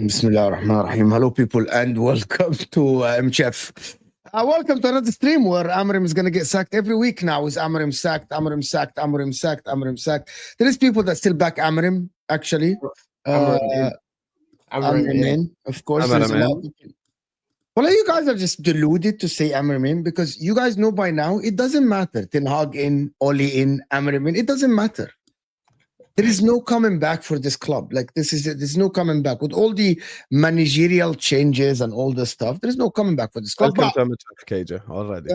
Bismillah ar-Rahman ar-Rahim. Hello, people, and welcome to MChef. Welcome to another stream where Amorim is going to get sacked every week now. Is Amorim sacked? Amorim sacked? Amorim sacked? Amorim sacked? There is people that still back Amorim, actually. Amorim in, of course. There's a lot of people. Well, you guys are just deluded to say Amorim in because you guys know by now it doesn't matter. Ten Hag in, Oli in, Amorim in. It doesn't matter. There is no coming back for this club. Like there's no coming back with all the managerial changes and all this stuff. There's no coming back for this club. Welcome to KJ already.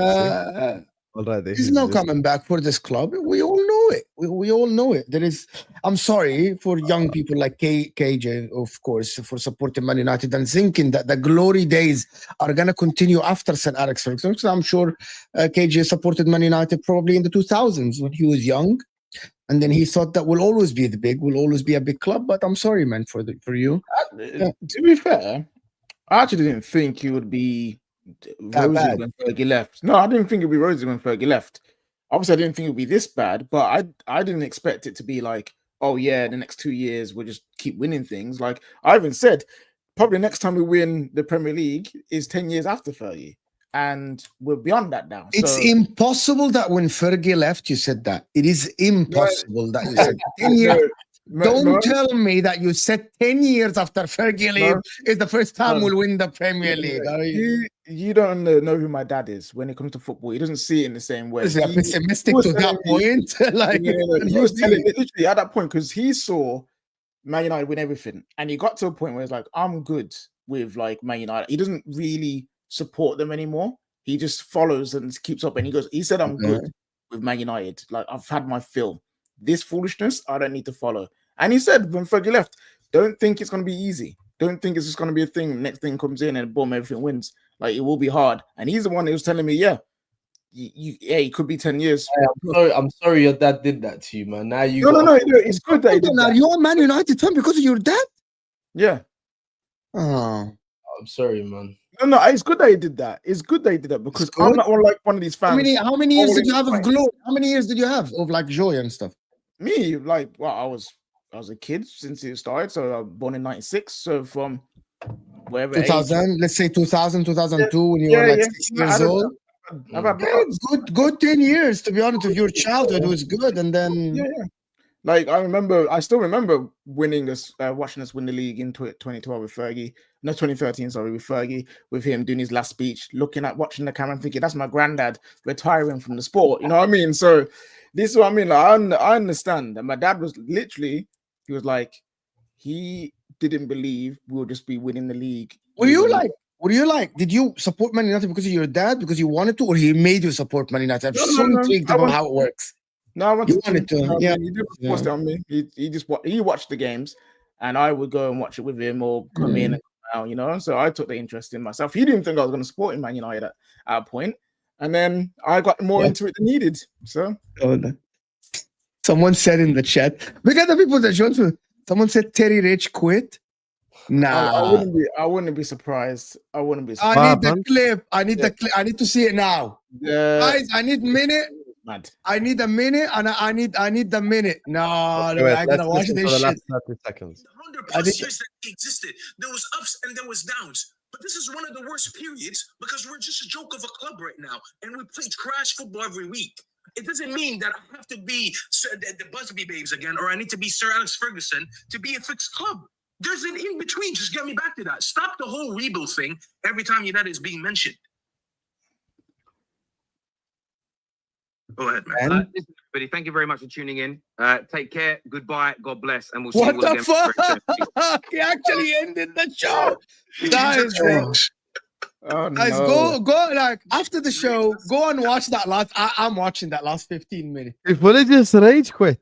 Already. There's no coming back for this club. We all know it. We all know it. There is. I'm sorry for young people like KJ, of course, for supporting Man United and thinking that the glory days are gonna continue after Sir Alex Ferguson. Because I'm sure KJ supported Man United probably in the 2000s when he was young. And then he thought that we'll always be we'll always be a big club. But I'm sorry, man, for you. To be fair, I actually didn't think he would be rosy when Fergie left. No, I didn't think it'd be rosy when Fergie left. Obviously, I didn't think it would be this bad, but I didn't expect it to be like, oh yeah, the next 2 years we'll just keep winning things. Like I even said, probably the next time we win the Premier League is 10 years after Fergie. And we're beyond that now. It's impossible that when Fergie left, you said that. It is impossible that you said 10 years. Don't tell me that you said 10 years after Fergie leave is the first time we'll win the Premier League. You don't know who my dad is when it comes to football. He doesn't see it in the same way. Is he pessimistic to that point? Like, he was telling me literally at that point because he saw Man United win everything. And he got to a point where it's like, I'm good with like Man United. He doesn't really support them anymore. He just follows and keeps up, and he said I'm good with Man United. Like I've had my fill. This foolishness I don't need to follow. And he said when Fergie left, don't think it's going to be easy. Don't think it's just going to be a thing. Next thing comes in and boom, everything wins. Like it will be hard. And he's the one who was telling me, it could be 10 years. I'm sorry your dad did that to you, man. Now you no, it's good that he did that. You're a Man United fan because of your dad? Yeah. Oh, I'm sorry, man. No, it's good that he did that. It's good that he did that because I'm not like one of these fans. How many years did you have of glory? How many years did you have of like joy and stuff? Me, like, well, I was a kid since it started. So I was born in 96. So from wherever 2000, age, let's say 2000, 2002 when you were like 6 years old. I've had good 10 years to be honest with your childhood was good, and then like I still remember winning watching us win the league in 2012 with Fergie. No, 2013, sorry, with Fergie, with him doing his last speech, watching the camera and thinking, that's my granddad retiring from the sport. You know what I mean? So this is what I mean. Like, I understand. And my dad was literally, he was like, he didn't believe we'll just be winning the league. Were you like Were you like, did you support Man United because of your dad, because you wanted to, or he made you support Man United? I'm so intrigued about how it works. No, I You wanted to, yeah. He didn't force it on me. He just he watched the games, and I would go and watch it with him or come in and come out, you know. So I took the interest in myself. He didn't think I was going to support him, Man United at a point, and then I got more into it than needed. So someone said in the chat, look at the people that joined me. Someone said Terry Rich quit. Nah, I wouldn't be surprised. I wouldn't be I surprised. need the clip. I need the clip. I need to see it now. Guys, I need minute. Mad. I need a minute, and I need the minute. No, I gotta watch this the shit. last 30 seconds. 100+ years that he existed, there was ups and there was downs. But this is one of the worst periods because we're just a joke of a club right now, and we play trash football every week. It doesn't mean that I have to be the Busby Babes again, or I need to be Sir Alex Ferguson to be a fixed club. There's an in between. Just get me back to that. Stop the whole rebuild thing every time United is being mentioned. Go ahead, man. Listen, everybody, thank you very much for tuning in. Take care. Goodbye. God bless. And we'll see What you the again. fuck? He actually ended the show. Guys, guys, go like after the show, go and watch that last. I'm watching that last 15 minutes. If will he just rage quit?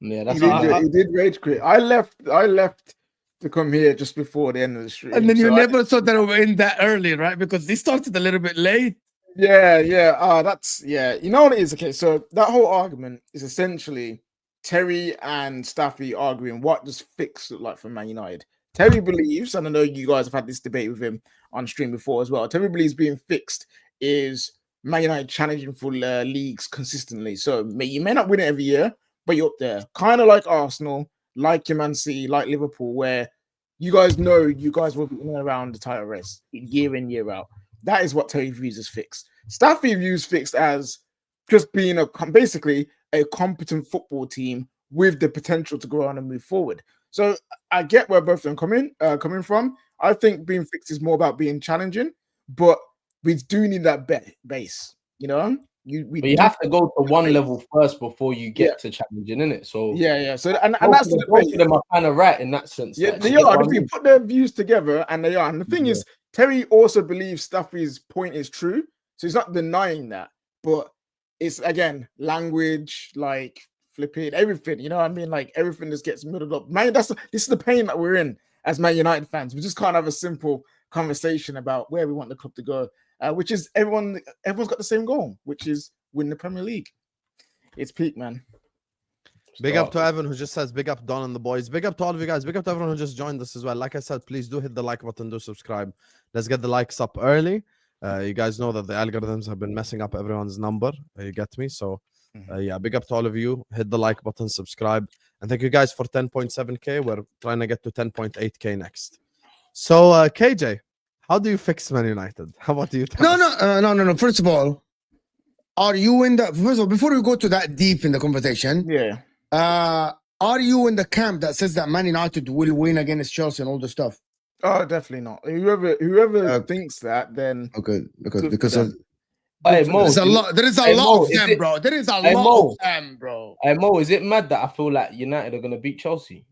Yeah, that's He did rage quit. I left to come here just before the end of the stream. And then you never thought that we were in that early, right? Because they started a little bit late. Yeah. That's You know what it is? Okay, so that whole argument is essentially Terry and Staffy arguing what does fix look like for Man United. Terry believes, and I know you guys have had this debate with him on stream before as well. Terry believes being fixed is Man United challenging for leagues consistently. So you may not win it every year, but you're up there. Kind of like Arsenal, like your Man City, like Liverpool, where you guys know you guys will be in and around the title race year in, year out. That is what Terry views as fixed. Staffy views fixed as just being basically a competent football team with the potential to go on and move forward. So I get where both of them coming from. I think being fixed is more about being challenging, but we do need that base. You know, but you have to go to one level first before you get to challenging, innit? So yeah. So and that's the both of them are kind of right in that sense. Yeah, they are. If you put their views together, and they are. And the thing is, Terry also believes Staffy's point is true, so he's not denying that. But it's again language, like flipping everything. You know what I mean? Like everything just gets muddled up. Man, this is the pain that we're in as Man United fans. We just can't have a simple conversation about where we want the club to go, which is everyone's got the same goal, which is win the Premier League. It's peak, man. Big up to Evan who just says big up Don and the boys. Big up to all of you guys. Big up to everyone who just joined us as well. Like I said, please do hit the like button, do subscribe. Let's get the likes up early. You guys know that the algorithms have been messing up everyone's number. You get me? So yeah, big up to all of you. Hit the like button, subscribe. And thank you guys for 10.7K. We're trying to get to 10.8K next. So KJ, how do you fix Man United? How about you? No. First of all, are you in the first of all, before we go to that deep in the conversation? Yeah. Are you in the camp that says that Man United will win against Chelsea and all the stuff? Oh, definitely not. Whoever thinks that, then okay, because Hey, Mo, there is a lot of them, bro. There is a lot of them, bro. Hey Mo, is it mad that I feel like United are gonna beat Chelsea?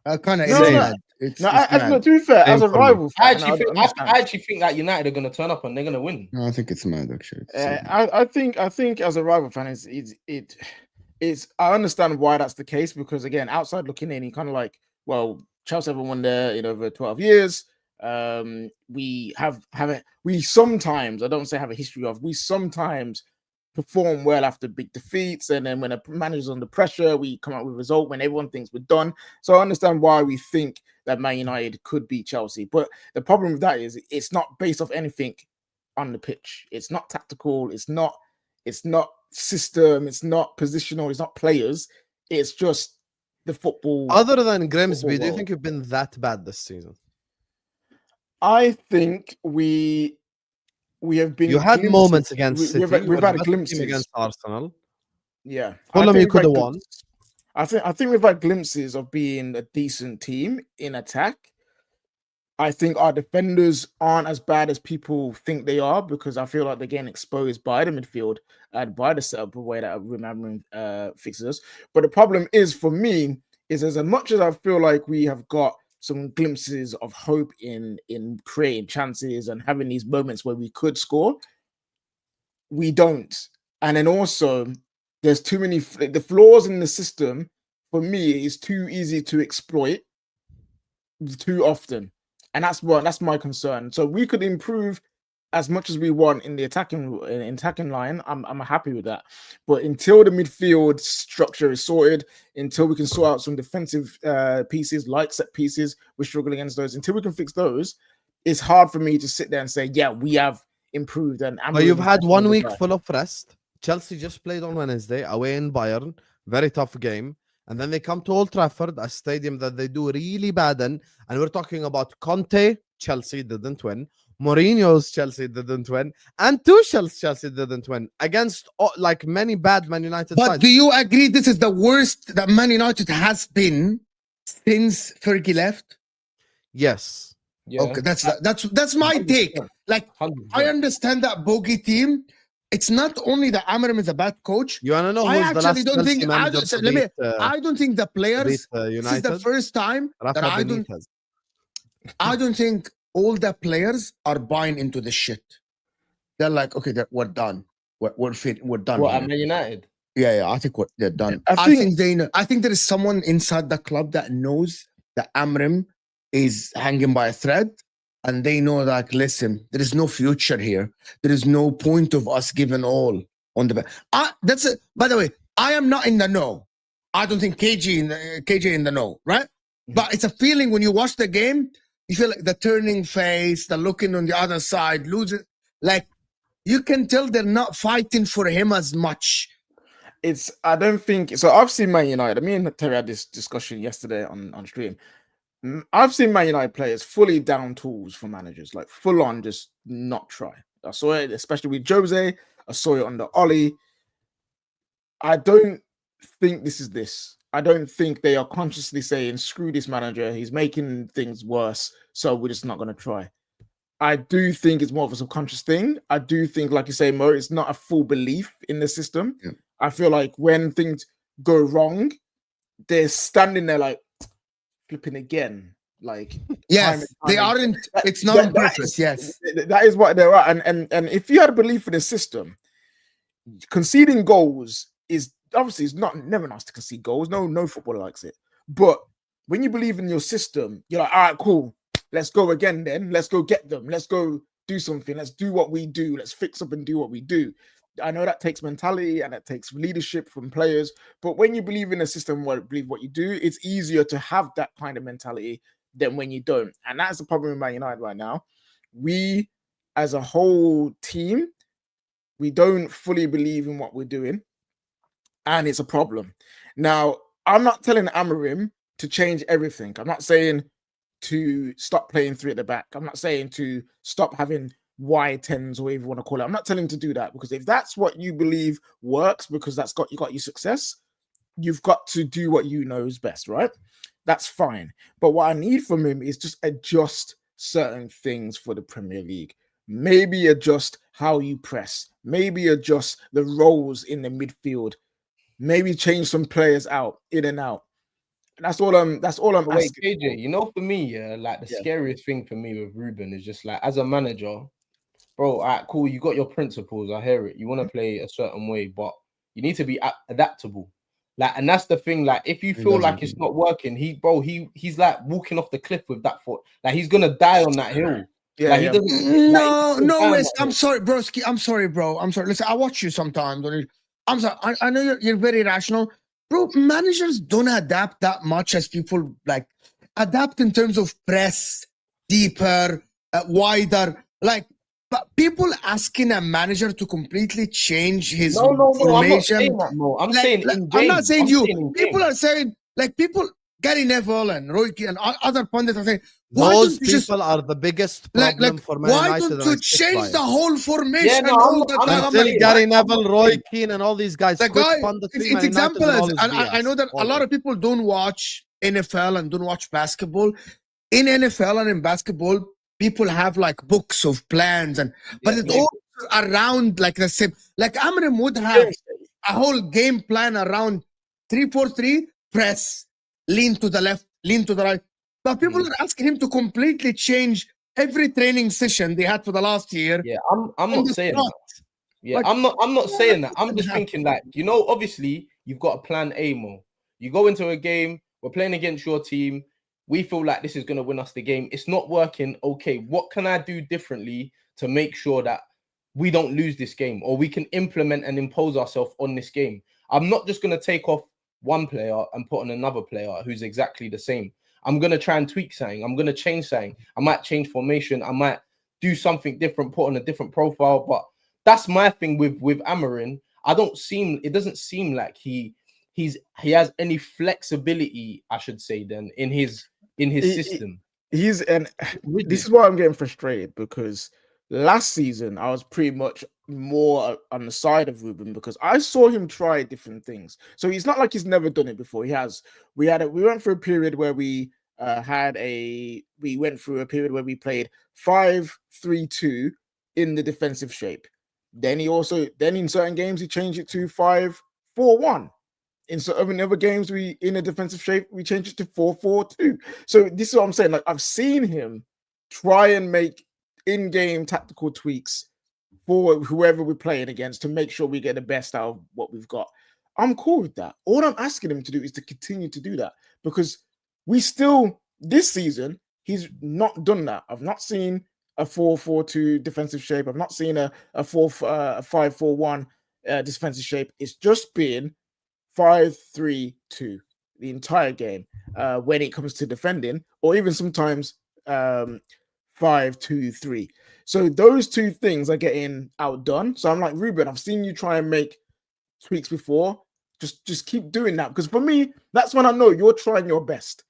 Kind of mad. To be fair, as a rival fan, I actually think that United are gonna turn up and they're gonna win. No, I think it's mad actually. I think as a rival fan, it's I understand why that's the case, because again, outside looking in, you kind of like, well, Chelsea haven't won there in over 12 years. We sometimes, I don't say have a history of, we sometimes perform well after big defeats, and then when a manager's under pressure, we come out with a result when everyone thinks we're done. So I understand why we think that Man United could beat Chelsea, but the problem with that is it's not based off anything on the pitch. It's not tactical. It's not system. It's not positional. It's not players. It's just the football. Other than Grimsby, do you think you've been that bad this season? I think we have been. You had moments against City. We've had glimpses against Arsenal. Yeah, Fulham you could have won. I think we've had glimpses of being a decent team in attack. I think our defenders aren't as bad as people think they are, because I feel like they're getting exposed by the midfield and by the setup, the way that Amorim fixes us. But the problem is, for me, is as much as I feel like we have got some glimpses of hope in creating chances and having these moments where we could score. We don't. And then also, there's too many the flaws in the system. For me, is too easy to exploit too often, and that's my concern. So we could improve as much as we want in the attacking line. I'm happy with that, but until the midfield structure is sorted, until we can sort out some defensive pieces like set pieces, we're struggling against those. Until we can fix those, it's hard for me to sit there and say, yeah, we have improved. And but you've had 1 week full of rest. Chelsea just played on Wednesday away in Bayern, very tough game. And then they come to Old Trafford, a stadium that they do really bad in. And we're talking about Conte, Chelsea didn't win. Mourinho's Chelsea didn't win. And Tuchel's Chelsea didn't win against like many bad Man United But sides. do you agree this is the worst that Man United has been since Fergie left? Yes. Yeah. Okay, that's my 100%. take. Like, 100%. I understand that bogey team. It's not only that Amorim is a bad coach. You want to know I who's the actually last don't Chelsea think. manager to beat, I don't think the players. beat This is the United? first time that Rafa I don't. Benitez. I don't think all the players are buying into the shit. They're like, okay, we're done. We're fit. We're done. What, here. at Man United? Yeah, I think they're done. I I think think- they know. I think there is someone inside the club that knows that Amorim is hanging by a thread, and they know, like, listen, there is no future here. There is no point of us giving all on the back. That's it. By the way, I am not in the know. I don't think KJ in the know, right? But it's a feeling when you watch the game, you feel like the turning face, the looking on the other side, losing. Like, you can tell they're not fighting for him as much. I don't think so. I've seen Man United. Me and Terry had this discussion yesterday on stream. I've seen Man United players fully down tools for managers, like full on, just not try. I saw it, especially with Jose. I saw it under Oli. I don't think this is this. I don't think they are consciously saying, screw this manager, he's making things worse, so we're just not going to try. I do think it's more of a subconscious thing. I do think, like you say, Mo, it's not a full belief in the system. Yeah. I feel like when things go wrong, they're standing there like, flipping again. Like, Yes, they time. aren't. It's not on purpose. Yes, That is what they're at. And if you had a belief in the system, conceding goals is obviously it's never nice to concede goals. No footballer likes it. But when you believe in your system, you're like, all right, cool. Let's go again then. Let's go get them. Let's go do something. Let's do what we do. Let's fix up and do what we do. I know that takes mentality and it takes leadership from players. But when you believe in a system, believe what you do, it's easier to have that kind of mentality than when you don't. And that's the problem with Man United right now. We, as a whole team, we don't fully believe in what we're doing. And it's a problem. Now, I'm not telling Amorim to change everything. I'm not saying to stop playing three at the back. I'm not saying to stop having Y10s or whatever you want to call it. I'm not telling him to do that, because if that's what you believe works, because that's got you success, you've got to do what you know is best, right? That's fine. But what I need from him is just adjust certain things for the Premier League. Maybe adjust how you press. Maybe adjust the roles in the midfield. Maybe change some players out, in and out. That's all I'm Wait, asking. KJ, you know, for me, yeah, like the scariest thing for me with Ruben is just like, as a manager, bro, all right, cool, you got your principles, I hear it. You want to play a certain way, but you need to be adaptable. Like, and that's the thing. Like, if you feel like it's not working, he's like walking off the cliff with that foot. Like, he's gonna die on that hill. Yeah, like, he yeah. doesn't. No, I'm sorry, broski. I'm sorry, bro. I'm sorry. Listen, I watch you sometimes. I'm sorry. I know you're very rational, bro. Managers don't adapt that much as people like adapt in terms of press, deeper, wider. Like, but people asking a manager to completely change his formation. I'm saying in I'm not saying you. People game. are saying, like, people, Gary Neville and Roy Keane and other pundits are saying, those people are the biggest problem for Man why United. don't you change the whole formation? Yeah, no, all the time? Until Gary Neville, Roy Keane, and all these guys. The guy, it's example. And I know that a lot of people don't watch NFL and don't watch basketball. In NFL and in basketball, people have like books of plans, but it's all around like the same. Like Amorim would have a whole game plan around 3-4-3, press, lean to the left, lean to the right. But people are asking him to completely change every training session they had for the last year. Yeah, I'm on not the saying spot. that. Yeah, Like, I'm not saying that. I'm just happen. thinking like, you know, obviously you've got a plan A, Mo. You go into a game, we're playing against your team. We feel like this is going to win us the game. It's not working. Okay, what can I do differently to make sure that we don't lose this game, or we can implement and impose ourselves on this game? I'm not just going to take off one player and put on another player who's exactly the same. I'm going to try and tweak something. I'm going to change something. I might change formation. I might do something different, put on a different profile. But that's my thing with Amorim. It doesn't seem like he has any flexibility, I should say, then in his system. This is why I'm getting frustrated, because last season I was pretty much more on the side of Ruben, because I saw him try different things. So it's not like he's never done it before. He has. We went through a period where we went through a period where we played 5-3-2 in the defensive shape. Then in certain games he changed it to 5-4-1. In certain other games, in a defensive shape, we changed it to 4-4-2. So this is what I'm saying. Like, I've seen him try and make in-game tactical tweaks for whoever we're playing against to make sure we get the best out of what we've got. I'm cool with that. All I'm asking him to do is to continue to do that, because this season, he's not done that. I've not seen a 4-4-2 defensive shape. I've not seen a 5-4-1 defensive shape. It's just been 5-3-2 the entire game when it comes to defending, or even sometimes 5-2-3. So those two things are getting outdone. So I'm like, Ruben, I've seen you try and make tweaks before. Just keep doing that, because for me, that's when I know you're trying your best.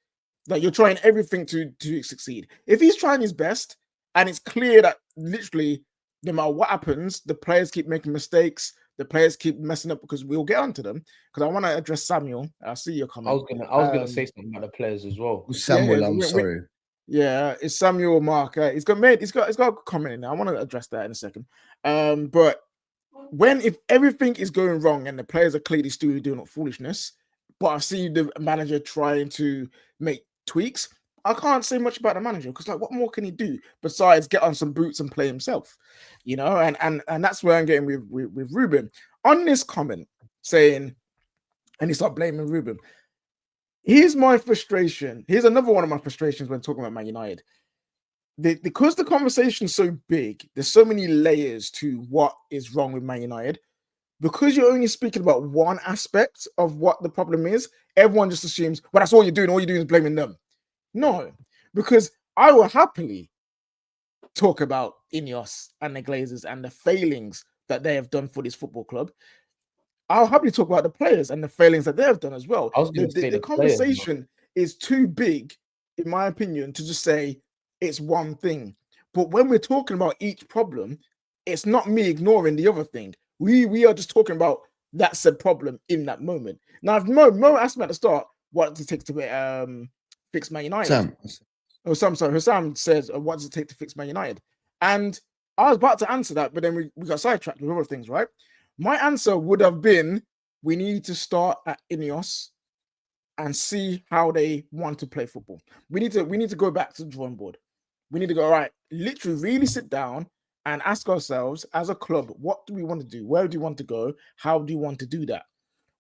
Like, you're trying everything to succeed. If he's trying his best and it's clear that literally no matter what happens, the players keep making mistakes, the players keep messing up, because we'll get onto them. Because I want to address Samuel. I see your comment. I was gonna say something about the players as well. Samuel, I'm sorry. Yeah, it's Samuel Mark. He's got a comment in there. I want to address that in a second. But if everything is going wrong and the players are clearly still doing foolishness, but I see the manager trying to make tweaks, I can't say much about the manager, because like, what more can he do besides get on some boots and play himself? You know, and that's where I'm getting with Ruben on this comment saying, and he started blaming Ruben. Here's my frustration. Here's another one of my frustrations when talking about Man United. Because the conversation's so big, there's so many layers to what is wrong with Man United. Because you're only speaking about one aspect of what the problem is, everyone just assumes, well, that's all you're doing. All you're doing is blaming them. No, because I will happily talk about Ineos and the Glazers and the failings that they have done for this football club. I'll happily talk about the players and the failings that they have done as well. I was going to say the conversation is too big, in my opinion, to just say it's one thing. But when we're talking about each problem, it's not me ignoring the other thing. We are just talking about that said problem in that moment. Now, if Mo asked me at the start, what does it take to fix Man United? Sam says, what does it take to fix Man United? And I was about to answer that, but then we got sidetracked with other things, right? My answer would have been, we need to start at Ineos and see how they want to play football. We need to go back to the drawing board. We need to go, all right, literally really sit down and ask ourselves as a club, what do we want to do? Where do you want to go? How do you want to do that?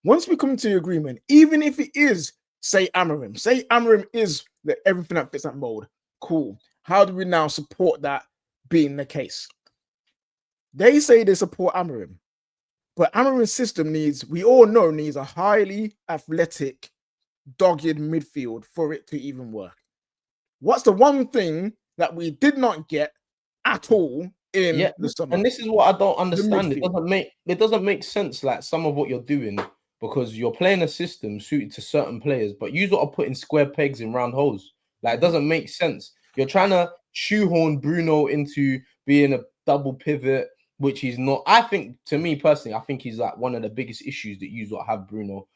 Once we come to agreement, even if it is, say Amorim is everything that fits that mold, cool. How do we now support that being the case? They say they support Amorim, but Amorim's system needs a highly athletic, dogged midfield for it to even work. What's the one thing that we did not get at all in the summer? And this is what I don't understand. It doesn't make sense, like some of what you're doing, because you're playing a system suited to certain players, but you are putting square pegs in round holes. Like, it doesn't make sense. You're trying to shoehorn Bruno into being a double pivot, which he's not. I think, to me personally, I think he's like one of the biggest issues that you have Bruno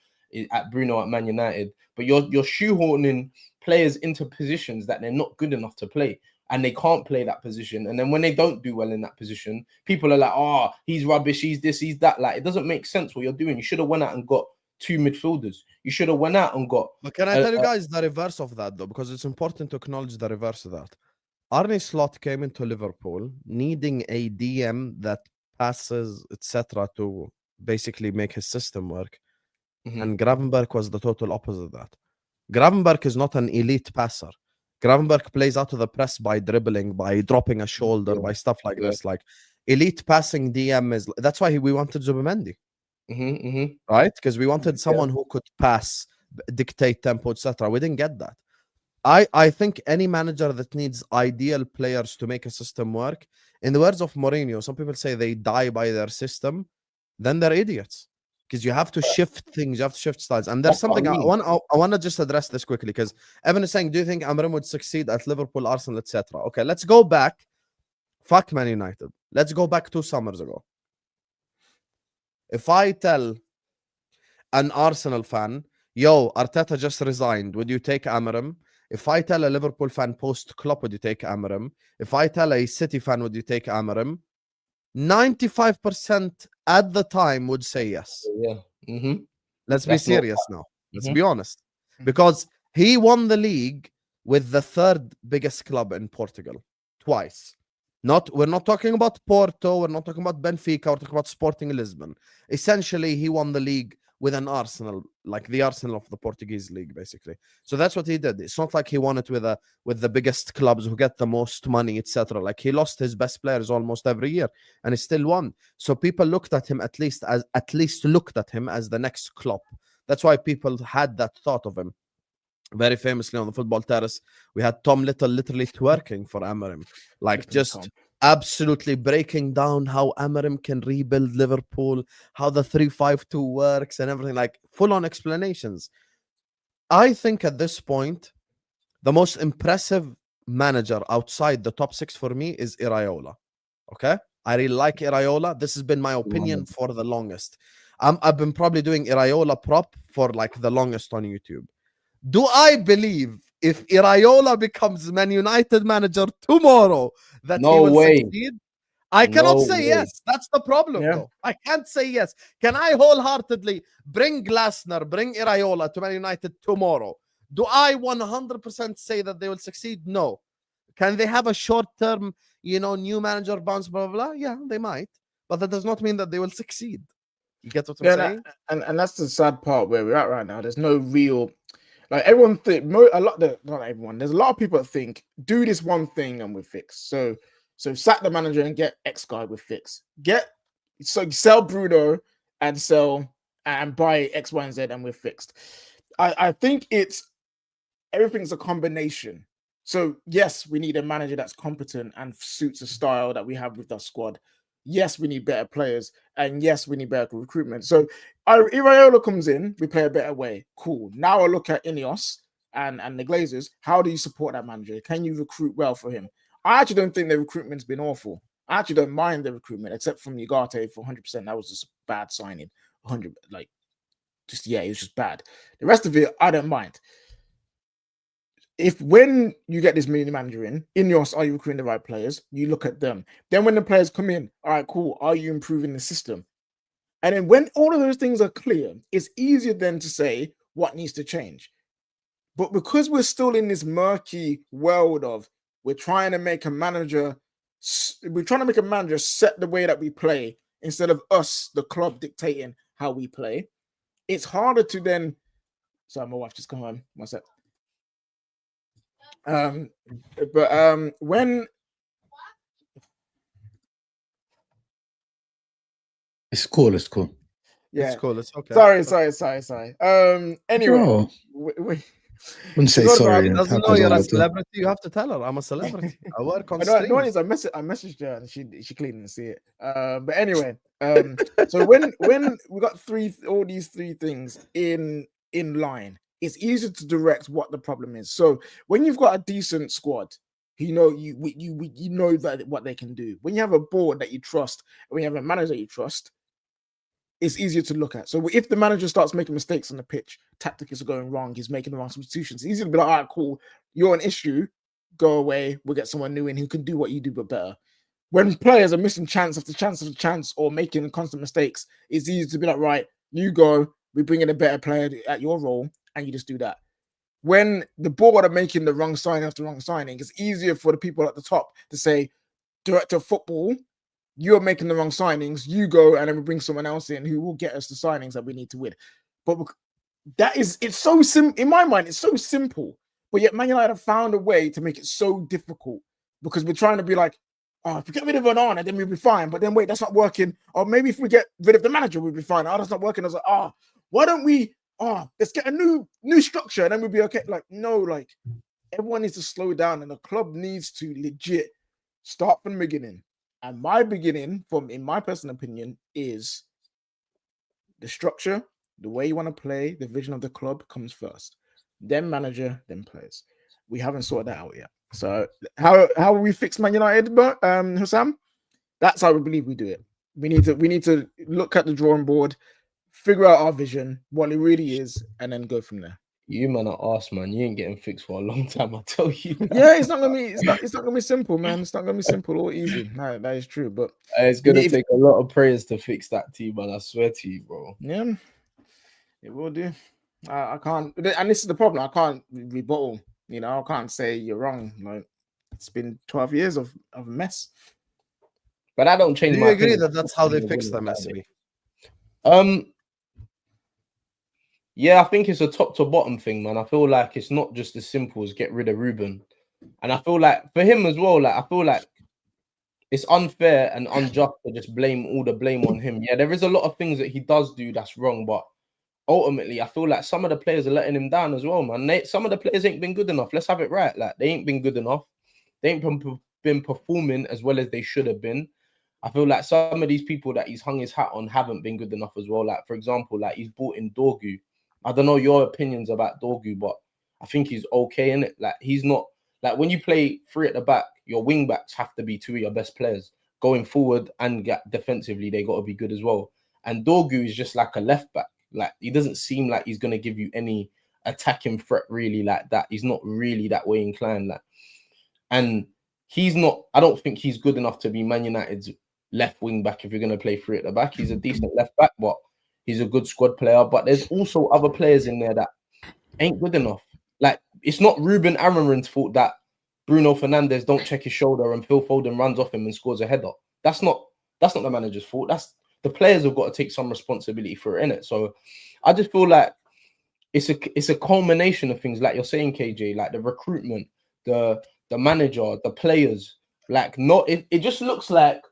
at Man United. But you're shoehorning players into positions that they're not good enough to play, and they can't play that position. And then when they don't do well in that position, people are like, oh, he's rubbish, he's this, he's that. Like, it doesn't make sense what you're doing. You should have went out and got 2 midfielders. You should have went out and got. But can I tell you guys the reverse of that, though? Because it's important to acknowledge the reverse of that. Arne Slot came into Liverpool needing a DM that passes, etc., to basically make his system work. And Gravenberch was the total opposite of that. Gravenberch is not an elite passer. Gravenberch plays out of the press by dribbling, by dropping a shoulder, by stuff like this. Like elite passing DM is. That's why we wanted Zubimendi, right? Because we wanted someone who could pass, dictate tempo, etc. We didn't get that. I think any manager that needs ideal players to make a system work, in the words of Mourinho, some people say they die by their system, then they're idiots. Because you have to shift things, you have to shift styles. And there's something I want to just address this quickly, because Evan is saying, do you think Amorim would succeed at Liverpool, Arsenal, etc.? Okay, let's go back. Fuck Man United. Let's go back 2 summers ago. If I tell an Arsenal fan, yo, Arteta just resigned, would you take Amorim? If I tell a Liverpool fan post Klopp, would you take Amorim? If I tell a City fan, would you take Amorim? 95% at the time would say yes. Let's be serious now. Let's be honest. Because he won the league with the 3rd biggest club in Portugal twice. We're not talking about Porto, we're not talking about Benfica, we're talking about Sporting Lisbon. Essentially, he won the league with an Arsenal, like the Arsenal of the Portuguese league, basically. So that's what he did. It's not like he won it with the biggest clubs who get the most money, etc. Like he lost his best players almost every year, and he still won. So people looked at him at least looked at him as the next Klopp. That's why people had that thought of him. Very famously on the football terrace, we had Tom Little literally twerking for Amorim, like just absolutely breaking down how Amorim can rebuild Liverpool, how the 3-5-2 works and everything, like full-on explanations. I think at this point, the most impressive manager outside the top 6 for me is Iraola. Okay? I really like Iraola. This has been my opinion for the longest. I've been probably doing Iraola prop for like the longest on YouTube. Do I believe if Iraola becomes Man United manager tomorrow that he will succeed? I cannot say yes. That's the problem, though. I can't say yes. Can I wholeheartedly bring Glasner, bring Iraola to Man United tomorrow? Do I 100% say that they will succeed? No. Can they have a short-term, new manager bounce, blah, blah, blah? Yeah, they might. But that does not mean that they will succeed. You get what I'm saying? And that's the sad part where we're at right now. There's no real... Like everyone not everyone. There's a lot of people that think do this one thing and we're fixed. So sack the manager and get X guy, we're fixed. Sell Bruno and buy X, Y, and Z and we're fixed. I think everything's a combination. So yes, we need a manager that's competent and suits the style that we have with our squad. Yes, we need better players, and yes, we need better recruitment. So if Iraola comes in, we play a better way. Cool. Now I look at Ineos and the Glazers. How do you support that manager? Can you recruit well for him? I actually don't think the recruitment's been awful. I actually don't mind the recruitment, except from Ugarte for 100%. That was just a bad signing. 100, it was just bad. The rest of it, I don't mind. When you get this mini manager in Ineos, are you recruiting the right players? You look at them. Then when the players come in, all right, cool. Are you improving the system? And then when all of those things are clear, it's easier then to say what needs to change. But because we're still in this murky world of we're trying to make a manager set the way that we play instead of us, the club, dictating how we play, it's harder to then. Sorry, my wife just come home. One sec. When it's cool. Yeah, it's cool. It's okay. Sorry. Anyway, Wouldn't say sorry. Doesn't know you're a celebrity. You have to tell her I'm a celebrity. I work on streams. No, I messaged her and she clearly didn't see it. But anyway, so when we got all these three things in line, it's easier to direct what the problem is. So when you've got a decent squad, you know that what they can do. When you have a board that you trust, when you have a manager that you trust, it's easier to look at. So if the manager starts making mistakes on the pitch, tactics are going wrong, he's making the wrong substitutions, it's easier to be like, all right, cool, you're an issue, go away, we'll get someone new in who can do what you do but better. When players are missing chance after chance after chance or making constant mistakes, it's easy to be like, right, you go, we bring in a better player at your role, and you just do that. When the board are making the wrong signing after wrong signing, it's easier for the people at the top to say, director of football, you're making the wrong signings, you go, and then we bring someone else in who will get us the signings that we need to win. But it's so simple. In my mind, it's so simple. But yet Man United have found a way to make it so difficult because we're trying to be like, oh, if we get rid of Onana, then we'll be fine. But then wait, that's not working. Or maybe if we get rid of the manager, we'll be fine. Oh, that's not working. I was like, why don't we, let's get a new structure and then we'll be okay. Like, no, like everyone needs to slow down and the club needs to legit start from the beginning. And my beginning, in my personal opinion, is the structure, the way you want to play, the vision of the club comes first. Then manager, then players. We haven't sorted that out yet. So how will we fix Man United, Hussam? That's how we believe we do it. We need to look at the drawing board, figure out our vision, what it really is, and then go from there. You man are arse, man. You ain't getting fixed for a long time, I tell you. Yeah, it's not gonna be simple, man. It's not gonna be simple or easy. No, that is true. But it's gonna take a lot of prayers to fix that team, man. I swear to you, bro. Yeah, it will do. I can't, and this is the problem. I can't rebuttal. You know, I can't say you're wrong. Like it's been 12 years of mess. But I don't change. Do you agree that that's how they fix the mess? Yeah, I think it's a top to bottom thing, man. I feel like it's not just as simple as get rid of Ruben. And I feel like for him as well, like I feel like it's unfair and unjust to just blame all the blame on him. Yeah, there is a lot of things that he does do that's wrong, but ultimately, I feel like some of the players are letting him down as well, man. Some of the players ain't been good enough. Let's have it right. Like they ain't been good enough. They ain't been performing as well as they should have been. I feel like some of these people that he's hung his hat on haven't been good enough as well. Like, for example, like he's brought in Dorgu. I don't know your opinions about Dorgu, but I think he's okay in it. Like, he's not like when you play three at the back, your wing backs have to be two of your best players. Going forward and defensively, they got to be good as well. And Dorgu is just like a left back. Like, he doesn't seem like he's going to give you any attacking threat really like that. He's not really that way inclined. Like, and he's not, I don't think he's good enough to be Man United's left wing back if you're going to play three at the back. He's a decent left back, but he's a good squad player. But there's also other players in there that ain't good enough. Like, it's not Ruben Amorim's fault that Bruno Fernandes don't check his shoulder and Phil Foden runs off him and scores a header. That's not the manager's fault. That's the players have got to take some responsibility for it, innit? So I just feel like it's a culmination of things, like you're saying, KJ, like the recruitment, the manager, the players. Like, not it just looks like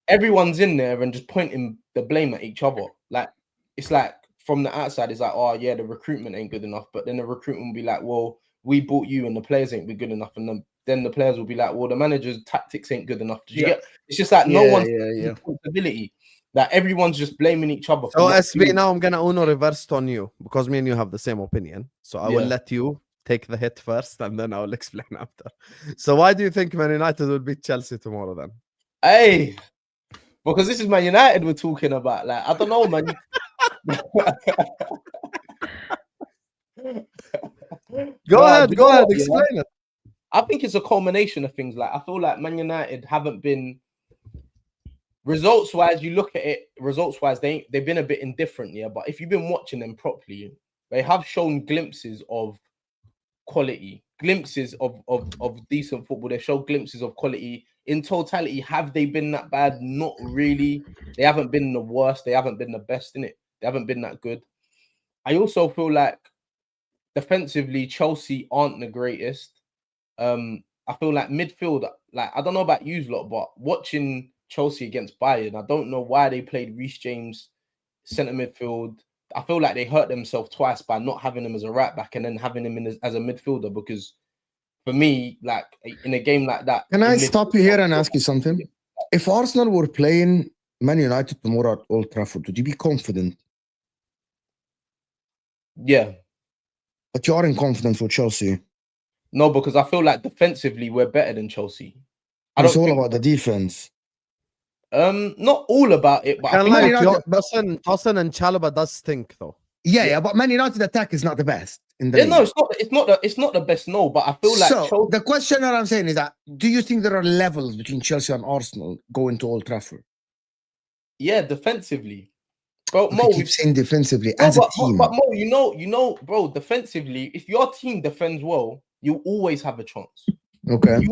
everyone's in there and just pointing the blame at each other. Like, it's like from the outside, it's like, oh yeah, the recruitment ain't good enough. But then the recruitment will be like, well, we bought you and the players ain't be good enough. And then the players will be like, well, the manager's tactics ain't good enough. Did you get? It's just like no one's responsibility. Like, everyone's just blaming each other. So SB, now I'm gonna reverse on you because me and you have the same opinion. So I will let you take the hit first, and then I'll explain after. So why do you think Man United will beat Chelsea tomorrow then? Hey, because this is Man United we're talking about. Like, I don't know, man. Go ahead, explain it. I think it's a culmination of things. Like, I feel like Man United haven't been results-wise. You look at it, results-wise, they've been a bit indifferent, yeah. But if you've been watching them properly, they have shown glimpses of quality, glimpses of decent football. They show glimpses of quality. In totality, have they been that bad? Not really. They haven't been the worst. They haven't been the best in it. They haven't been that good. I also feel like defensively, Chelsea aren't the greatest. I feel like midfield, like, I don't know about you lot, but watching Chelsea against Bayern, I don't know why they played Reece James centre midfield. I feel like they hurt themselves twice by not having him as a right back and then having him as a midfielder, because for me, like, in a game like that... Can I stop you here and ask you something? If Arsenal were playing Man United tomorrow at Old Trafford, would you be confident? Yeah. But you aren't confident for Chelsea. No, because I feel like defensively we're better than Chelsea. It's all about the defense. Not all about it, but I think Tosin and Chalobah does stink though. Yeah, but Man United attack is not the best in the league. No, it's not the best. No, but I feel like so. The question that I'm saying is that, do you think there are levels between Chelsea and Arsenal going to Old Trafford? Yeah, defensively. Bro, But Mo, we keep saying defensively no, as a but, team. but Mo, bro, defensively, if your team defends well, you always have a chance. Okay.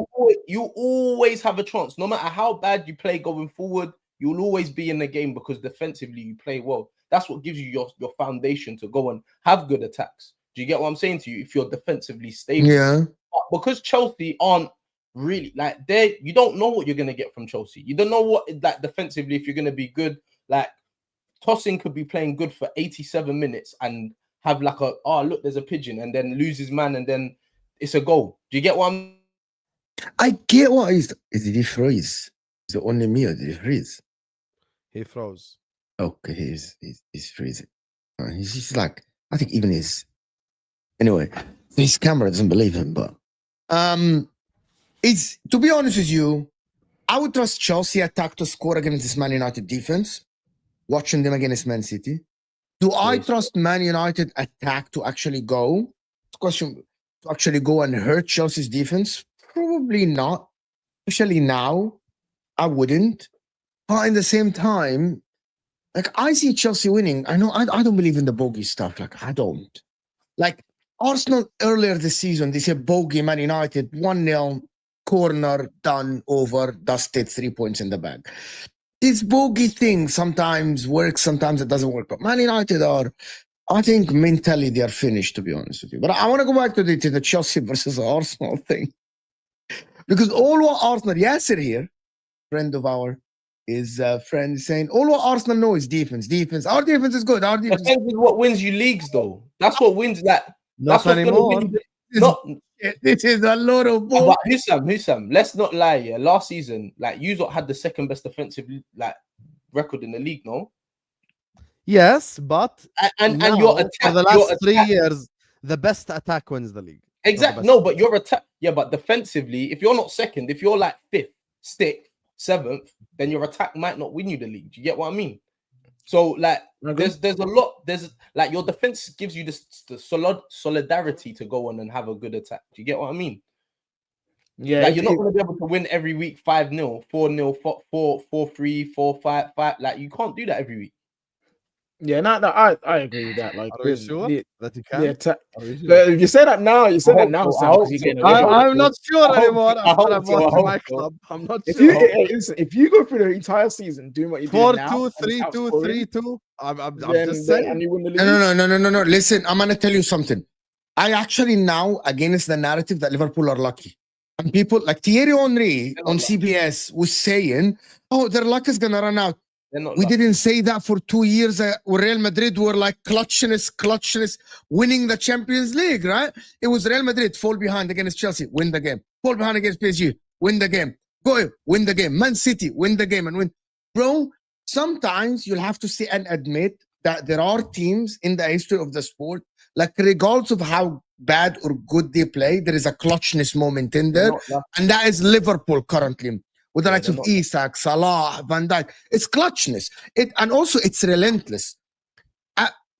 You always have a chance. No matter how bad you play going forward, you'll always be in the game because defensively you play well. That's what gives you your foundation to go and have good attacks. Do you get what I'm saying to you? If you're defensively stable. Yeah. But because Chelsea aren't really like you don't know what you're gonna get from Chelsea. You don't know what like defensively if you're gonna be good. Like Tosin could be playing good for 87 minutes and have like look, there's a pigeon, and then lose his man, and then it's a goal. Do you get what I get what is did he freeze? Is it only me or did he freeze? He froze. Okay, he's freezing. He's just like, I think even anyway, his camera doesn't believe him, but it's, to be honest with you, I would trust Chelsea attack to score against this Man United defense, watching them against Man City. Do I trust Man United attack to actually go? Question, to actually go and hurt Chelsea's defense? Probably not. Especially now, I wouldn't. But in the same time, like I see Chelsea winning. I know I don't believe in the bogey stuff. Like I don't. Like Arsenal earlier this season, they said bogey Man United 1-0 corner done over dusted 3 points in the bag. This bogey thing sometimes works, sometimes it doesn't work. But Man United are, I think mentally they are finished, to be honest with you. But I want to go back to the Chelsea versus Arsenal thing. Because all what Arsenal, Yasser here, friend of our, is friend saying, all what Arsenal know is defense. Our defense is good. Our defense Defense is what wins you leagues, though. That's what wins that. Not That's what's anymore. gonna win. this is a lot of bull. But Husam, let's not lie. Yeah, last season, like you had the second best defensive like record in the league, no? Yes, but And now, your attack for the last 3 years, the best attack wins the league. Exactly. No, but your attack, yeah, but defensively, if you're not second, if you're like 5th, 6th, 7th, then your attack might not win you the league. Do you get what I mean? So like there's a lot, there's like your defense gives you the solidarity to go on and have a good attack. Do you get what I mean? Yeah, like you're not going to be able to win every week 5-0, 4-0, 4-3, 4-5. Like you can't do that every week. Yeah, I agree with that. Like, Are you sure that you can? If you say that now, you say that now. I'm not sure anymore. I'm not sure. If you go through the entire season doing what you do now, 4-2, 3-2, 3-2, I'm just saying. And you win the league. No. Listen, I'm gonna tell you something. I actually now against the narrative that Liverpool are lucky. And people like Thierry Henry on CBS was saying, "Oh, their luck is gonna run out." We didn't say that for 2 years. Real Madrid were like clutchness, winning the Champions League, right? It was Real Madrid fall behind against Chelsea, win the game. Fall behind against PSG, win the game. Go win the game. Man City, win the game and win. Bro, sometimes you'll have to say and admit that there are teams in the history of the sport, like regardless of how bad or good they play, there is a clutchness moment in there. And that is Liverpool currently. With the likes of Isak, Salah, Van Dijk. It's clutchness. And also it's relentless.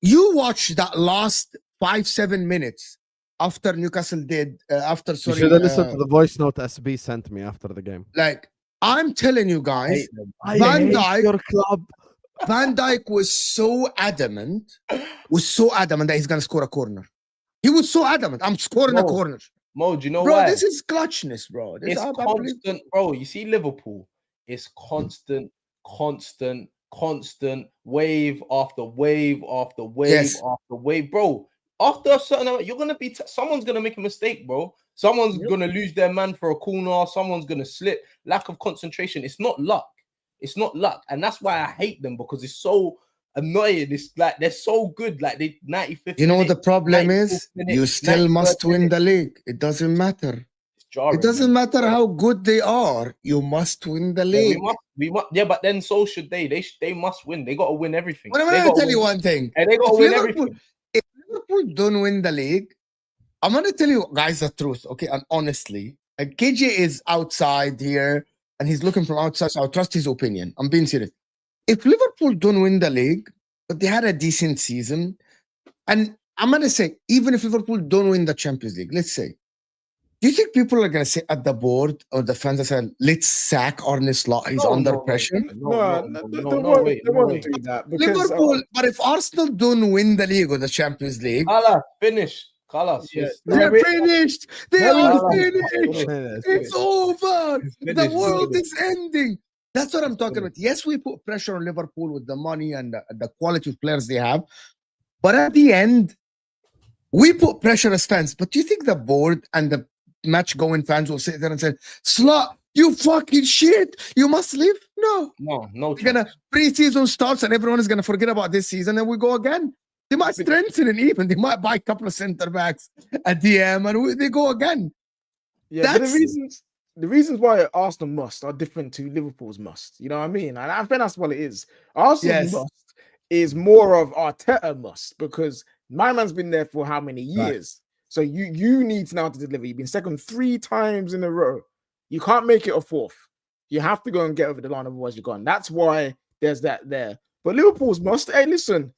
You watch that last 5-7 minutes after Newcastle did, You should have listened to the voice note SB sent me after the game. Like, I'm telling you guys, Van Dijk was so adamant that he's going to score a corner. He was so adamant. I'm scoring a corner. Mo, do you know bro, why? This is clutchness, bro. It's constant, bro. You see Liverpool, it's constant, wave after wave after wave after wave, bro. After a certain amount, you're gonna be someone's gonna make a mistake, bro. Someone's gonna lose their man for a corner. Someone's gonna slip. Lack of concentration. It's not luck. It's not luck, and that's why I hate them because it's so annoying. It's like they're so good. Like they 95th. You know what the problem is? You still must win the league. It doesn't matter. It doesn't matter how good they are. You must win the league. We must. Yeah, but then so should they. They must win. They got to win everything. But I'm gonna tell you one thing. And they got to win everything. If Liverpool don't win the league, I'm gonna tell you guys the truth, okay? And honestly, like KJ is outside here and he's looking from outside, so I'll trust his opinion. I'm being serious. If Liverpool don't win the league, but they had a decent season, and I'm gonna say, even if Liverpool don't win the Champions League, let's say, Do you think people are going to sit at the board or the fans and say, let's sack Arne Slot? He's under pressure. They won't do that because Liverpool, but if Arsenal don't win the league or the Champions League, Kala, finish. Kala, they're finished. They are finished. finished. It's over. The finished. world is ending. That's what I'm talking about. Yes, we put pressure on Liverpool with the money and the quality of players they have. But at the end, we put pressure as fans. But do you think the board and the match-going fans will sit there and say, Slot, you fucking shit. You must leave? No. No. They're gonna pre-season starts and everyone is gonna forget about this season and we go again. They might strengthen it even. They might buy a couple of centre backs, a DM, and they go again. Yeah, but the reasons why Arsenal must are different to Liverpool's must. You know what I mean? And I think that's what it is. Arsenal's must is more of Arteta must because my man's been there for how many years? Right. So you need now to deliver. You've been second 3 times in a row. You can't make it a 4th. You have to go and get over the line, otherwise you're gone. That's why there's that there. But Liverpool's must. Hey, listen,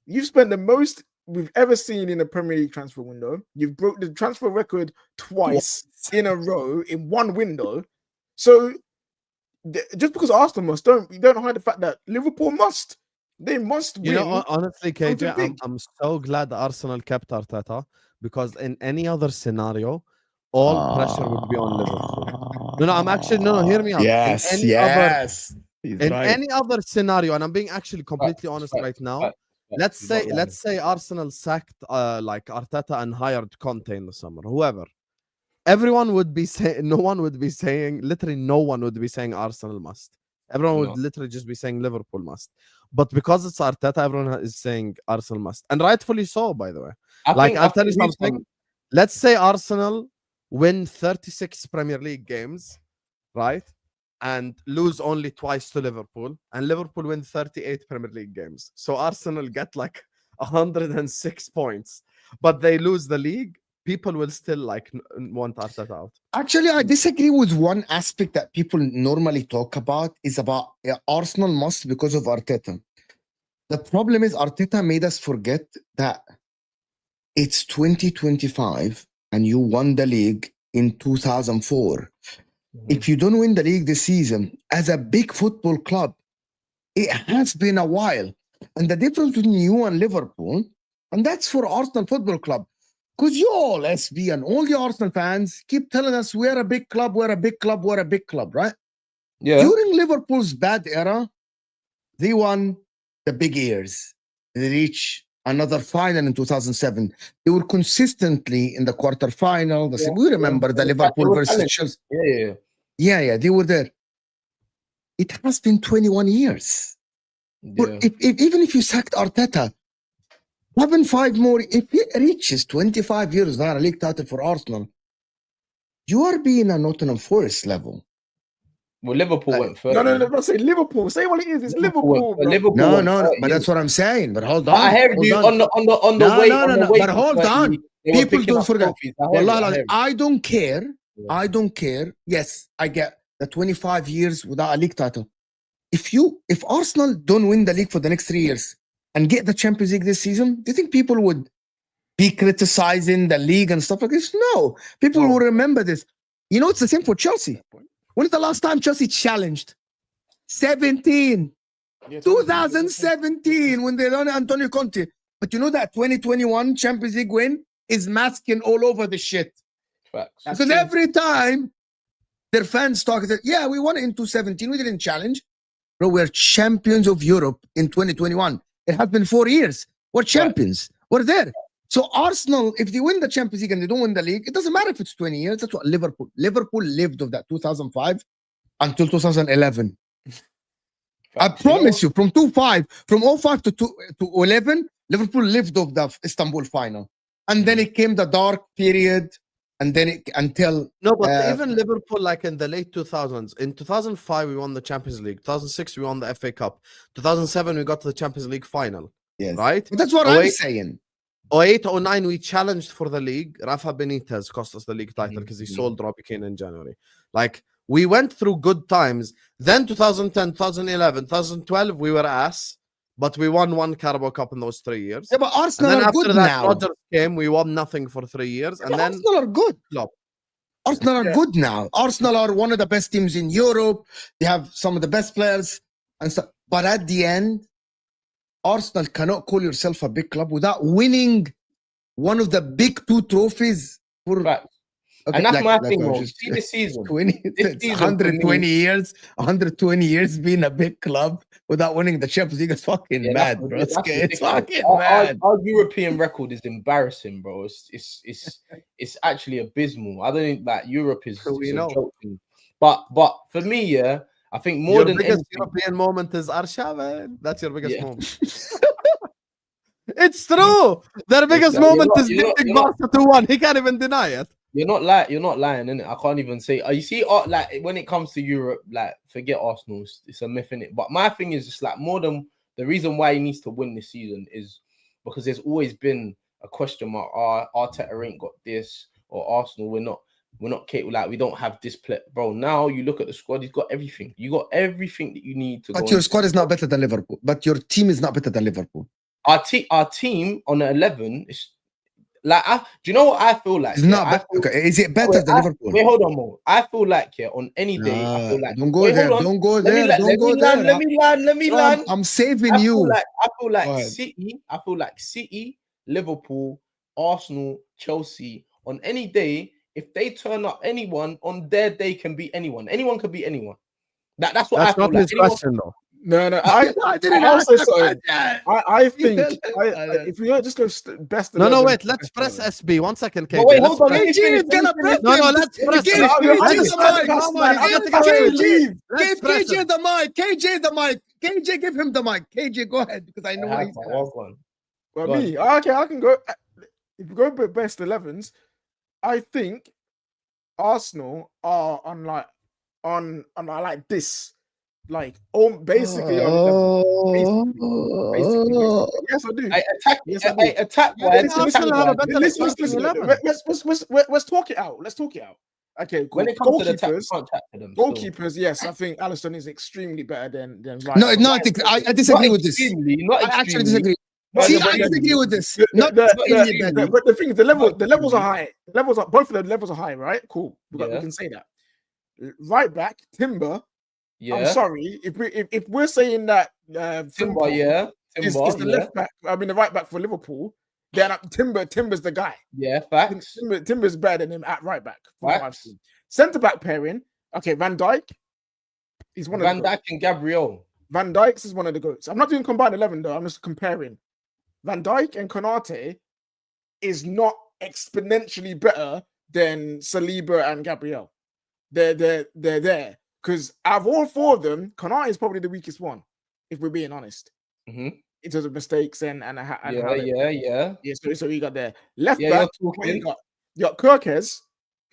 you've spent the most we've ever seen in a Premier League transfer window. You've broke the transfer record twice in a row in one window. So just because Arsenal must, don't hide the fact that Liverpool must. They must win. You know, honestly, KJ, I'm so glad that Arsenal kept Arteta because in any other scenario, all pressure would be on Liverpool. No, I'm actually hear me out. Yes. Any other scenario, and I'm being actually completely honest right now. Let's say Arsenal sacked like Arteta and hired Conte in the summer, whoever. Everyone would be saying, no one would be saying Arsenal must. Everyone would literally just be saying Liverpool must. But because it's Arteta, everyone is saying Arsenal must. And rightfully so, by the way. I'll tell you something. Let's say Arsenal win 36 Premier League games, right? And lose only twice to Liverpool. And Liverpool win 38 Premier League games. So Arsenal get like 106 points. But they lose the league. People will still like want Arteta out. Actually, I disagree with one aspect that people normally talk about is about Arsenal must because of Arteta. The problem is Arteta made us forget that it's 2025 and you won the league in 2004. If you don't win the league this season, as a big football club, it has been a while. And the difference between you and Liverpool, and that's for Arsenal Football Club, because you all, SB and all the Arsenal fans, keep telling us we're a big club, we're a big club, we're a big club, right? Yeah. During Liverpool's bad era, they won the big years. They reached another final in 2007. They were consistently in the quarterfinal. We remember the Liverpool versus Chelsea. Yeah, they were there. It has been 21 years. Yeah. Even if you sacked Arteta, having 5 more, if it reaches 25 years now, a league title for Arsenal, you are being a Nottingham Forest level. Well, Liverpool went first. No, don't say Liverpool. Say what it is. It's Liverpool. No, but that's what I'm saying. But hold on. I heard you on the way. No. But hold on. People don't forget. I don't care. I don't care. Yes, I get the 25 years without a league title. If Arsenal don't win the league for the next 3 years and get the Champions League this season, do you think people would be criticizing the league and stuff like this? No. People will remember this. You know, it's the same for Chelsea. When is the last time Chelsea challenged? 2017, when they done Antonio Conte. But you know that 2021 Champions League win is masking all over the shit. Facts. Because every time their fans talk, say, yeah, we won it in 2017. We didn't challenge. Bro, we're champions of Europe in 2021. It has been 4 years. We're champions. We're there. So Arsenal, if they win the Champions League and they don't win the league, it doesn't matter if it's 20 years. That's what Liverpool lived of that 2005 until 2011. I promise you, from 05 to 11, Liverpool lived of the Istanbul final. And then it came the dark period. And then even Liverpool, like in the late 2000s, in 2005, we won the Champions League. 2006, we won the FA Cup. 2007, we got to the Champions League final. Yes. Right? But that's what I'm saying. 08, 09, we challenged for the league. Rafa Benitez cost us the league title because he sold Robbie Keane in January. Like, we went through good times. Then 2010, 2011, 2012, we were ass. But we won 1 Carabao Cup in those 3 years. Yeah, but Arsenal are good after that, now. Rodgers came, we won nothing for 3 years. And then Arsenal are good. Flop. Arsenal are Yeah. good now. Arsenal are one of the best teams in Europe. They have some of the best players and stuff. But at the end, Arsenal cannot call yourself a big club without winning one of the big 2 trophies for Right. okay, And that's my thing, I was bro. just- See this season. 20, This it's season for 120 me- years, 120 years being a big club without winning the Champions League is fucking Yeah, mad, that's bro. ridiculous. It's fucking Our, mad. our European record is embarrassing, bro. It's actually abysmal. I don't think that Europe is We it's a know. joke thing. But for me, yeah, I think more Your than biggest anything, European moment is Arshavin. That's your biggest Yeah. moment. It's true. Their biggest like, you're moment not- is you're not- beating you're not- Barca 2-1. He can't even deny it. you're not lying, innit? I can't even say. You see, like when it comes to Europe, like forget Arsenal, it's a myth, innit? But my thing is just like more than the reason why he needs to win this season is because there's always been a question mark. Arteta ain't got this, or Arsenal, we're not capable. Like we don't have this play, bro. Now you look at the squad; he's got everything. You got everything that you need to. But go your into. squad is not better than Liverpool. But your team is not better than Liverpool. Our team on the 11 is like. Do you know what I feel like? It's not better. Okay, is it better than Liverpool? Wait, hold on, Mo. I feel like on any day, I feel like don't go wait, there. hold on. Don't go Let me there. la- Don't let go me land, there. Let me Bro, land. I'm saving I you. feel Go like ahead. City. I feel like City, Liverpool, Arsenal, Chelsea. On any day, if they turn up, anyone on their day can beat anyone. Anyone can beat anyone. That's what That's I feel not like. his question, though. No. I didn't I also ask saw that it. question. I think Yeah. if we don't just go best. No, 11, wait. Let's press best SB. 1 second, KJ. But wait, Let's hold on. press- Let me KG finish. is gonna press No, him. let's press Give it. KG Let's the press mic. it. Come on, Give I have to go leave. Give press KJ it. the mic. KJ the mic. KJ, give him the mic. KJ, go ahead because I know what he's gonna ask. Well, Go me, okay, I can go. If you go with best 11s, I think Arsenal are on like this, like basically on basically. Yes, I do. Yes, I do. Attack. Arsenal have a better Listen. starting 11. Let's talk it out. Let's talk it out. Okay, cool. When it comes to the attack, you Goalkeepers, can't chat to them. still. goalkeepers. Yes, I think Alisson is extremely better than Rice. No, not. I disagree Not with this. extremely, not I actually extremely. disagree. Not See, I extremely. disagree with this. The- Not the- extremely the- bad. But the thing is, the levels are high. Levels are both of the levels are high, right? Cool. We Yeah. can say that. Right back, Timber. Yeah. I'm sorry if we're saying that Timber, yeah. is Timber, the yeah. left back. I mean the right back for Liverpool. Then Timber's the guy. Yeah, facts. Timber's better than him at right back. From what I've Facts. seen. Centre back pairing. Okay, Van Dijk. He's one Van of the Dijk and Gabriel. Van Dijk's is one of the goats. I'm not doing combined 11 though. I'm just comparing. Van Dijk and Konate is not exponentially better than Saliba and Gabriel. They're there because out of all 4 of them, Konate is probably the weakest one, if we're being honest. Mhm. In terms of mistakes and how Yeah. So you got there left Yeah, back. you're what talking. you got Kirkes,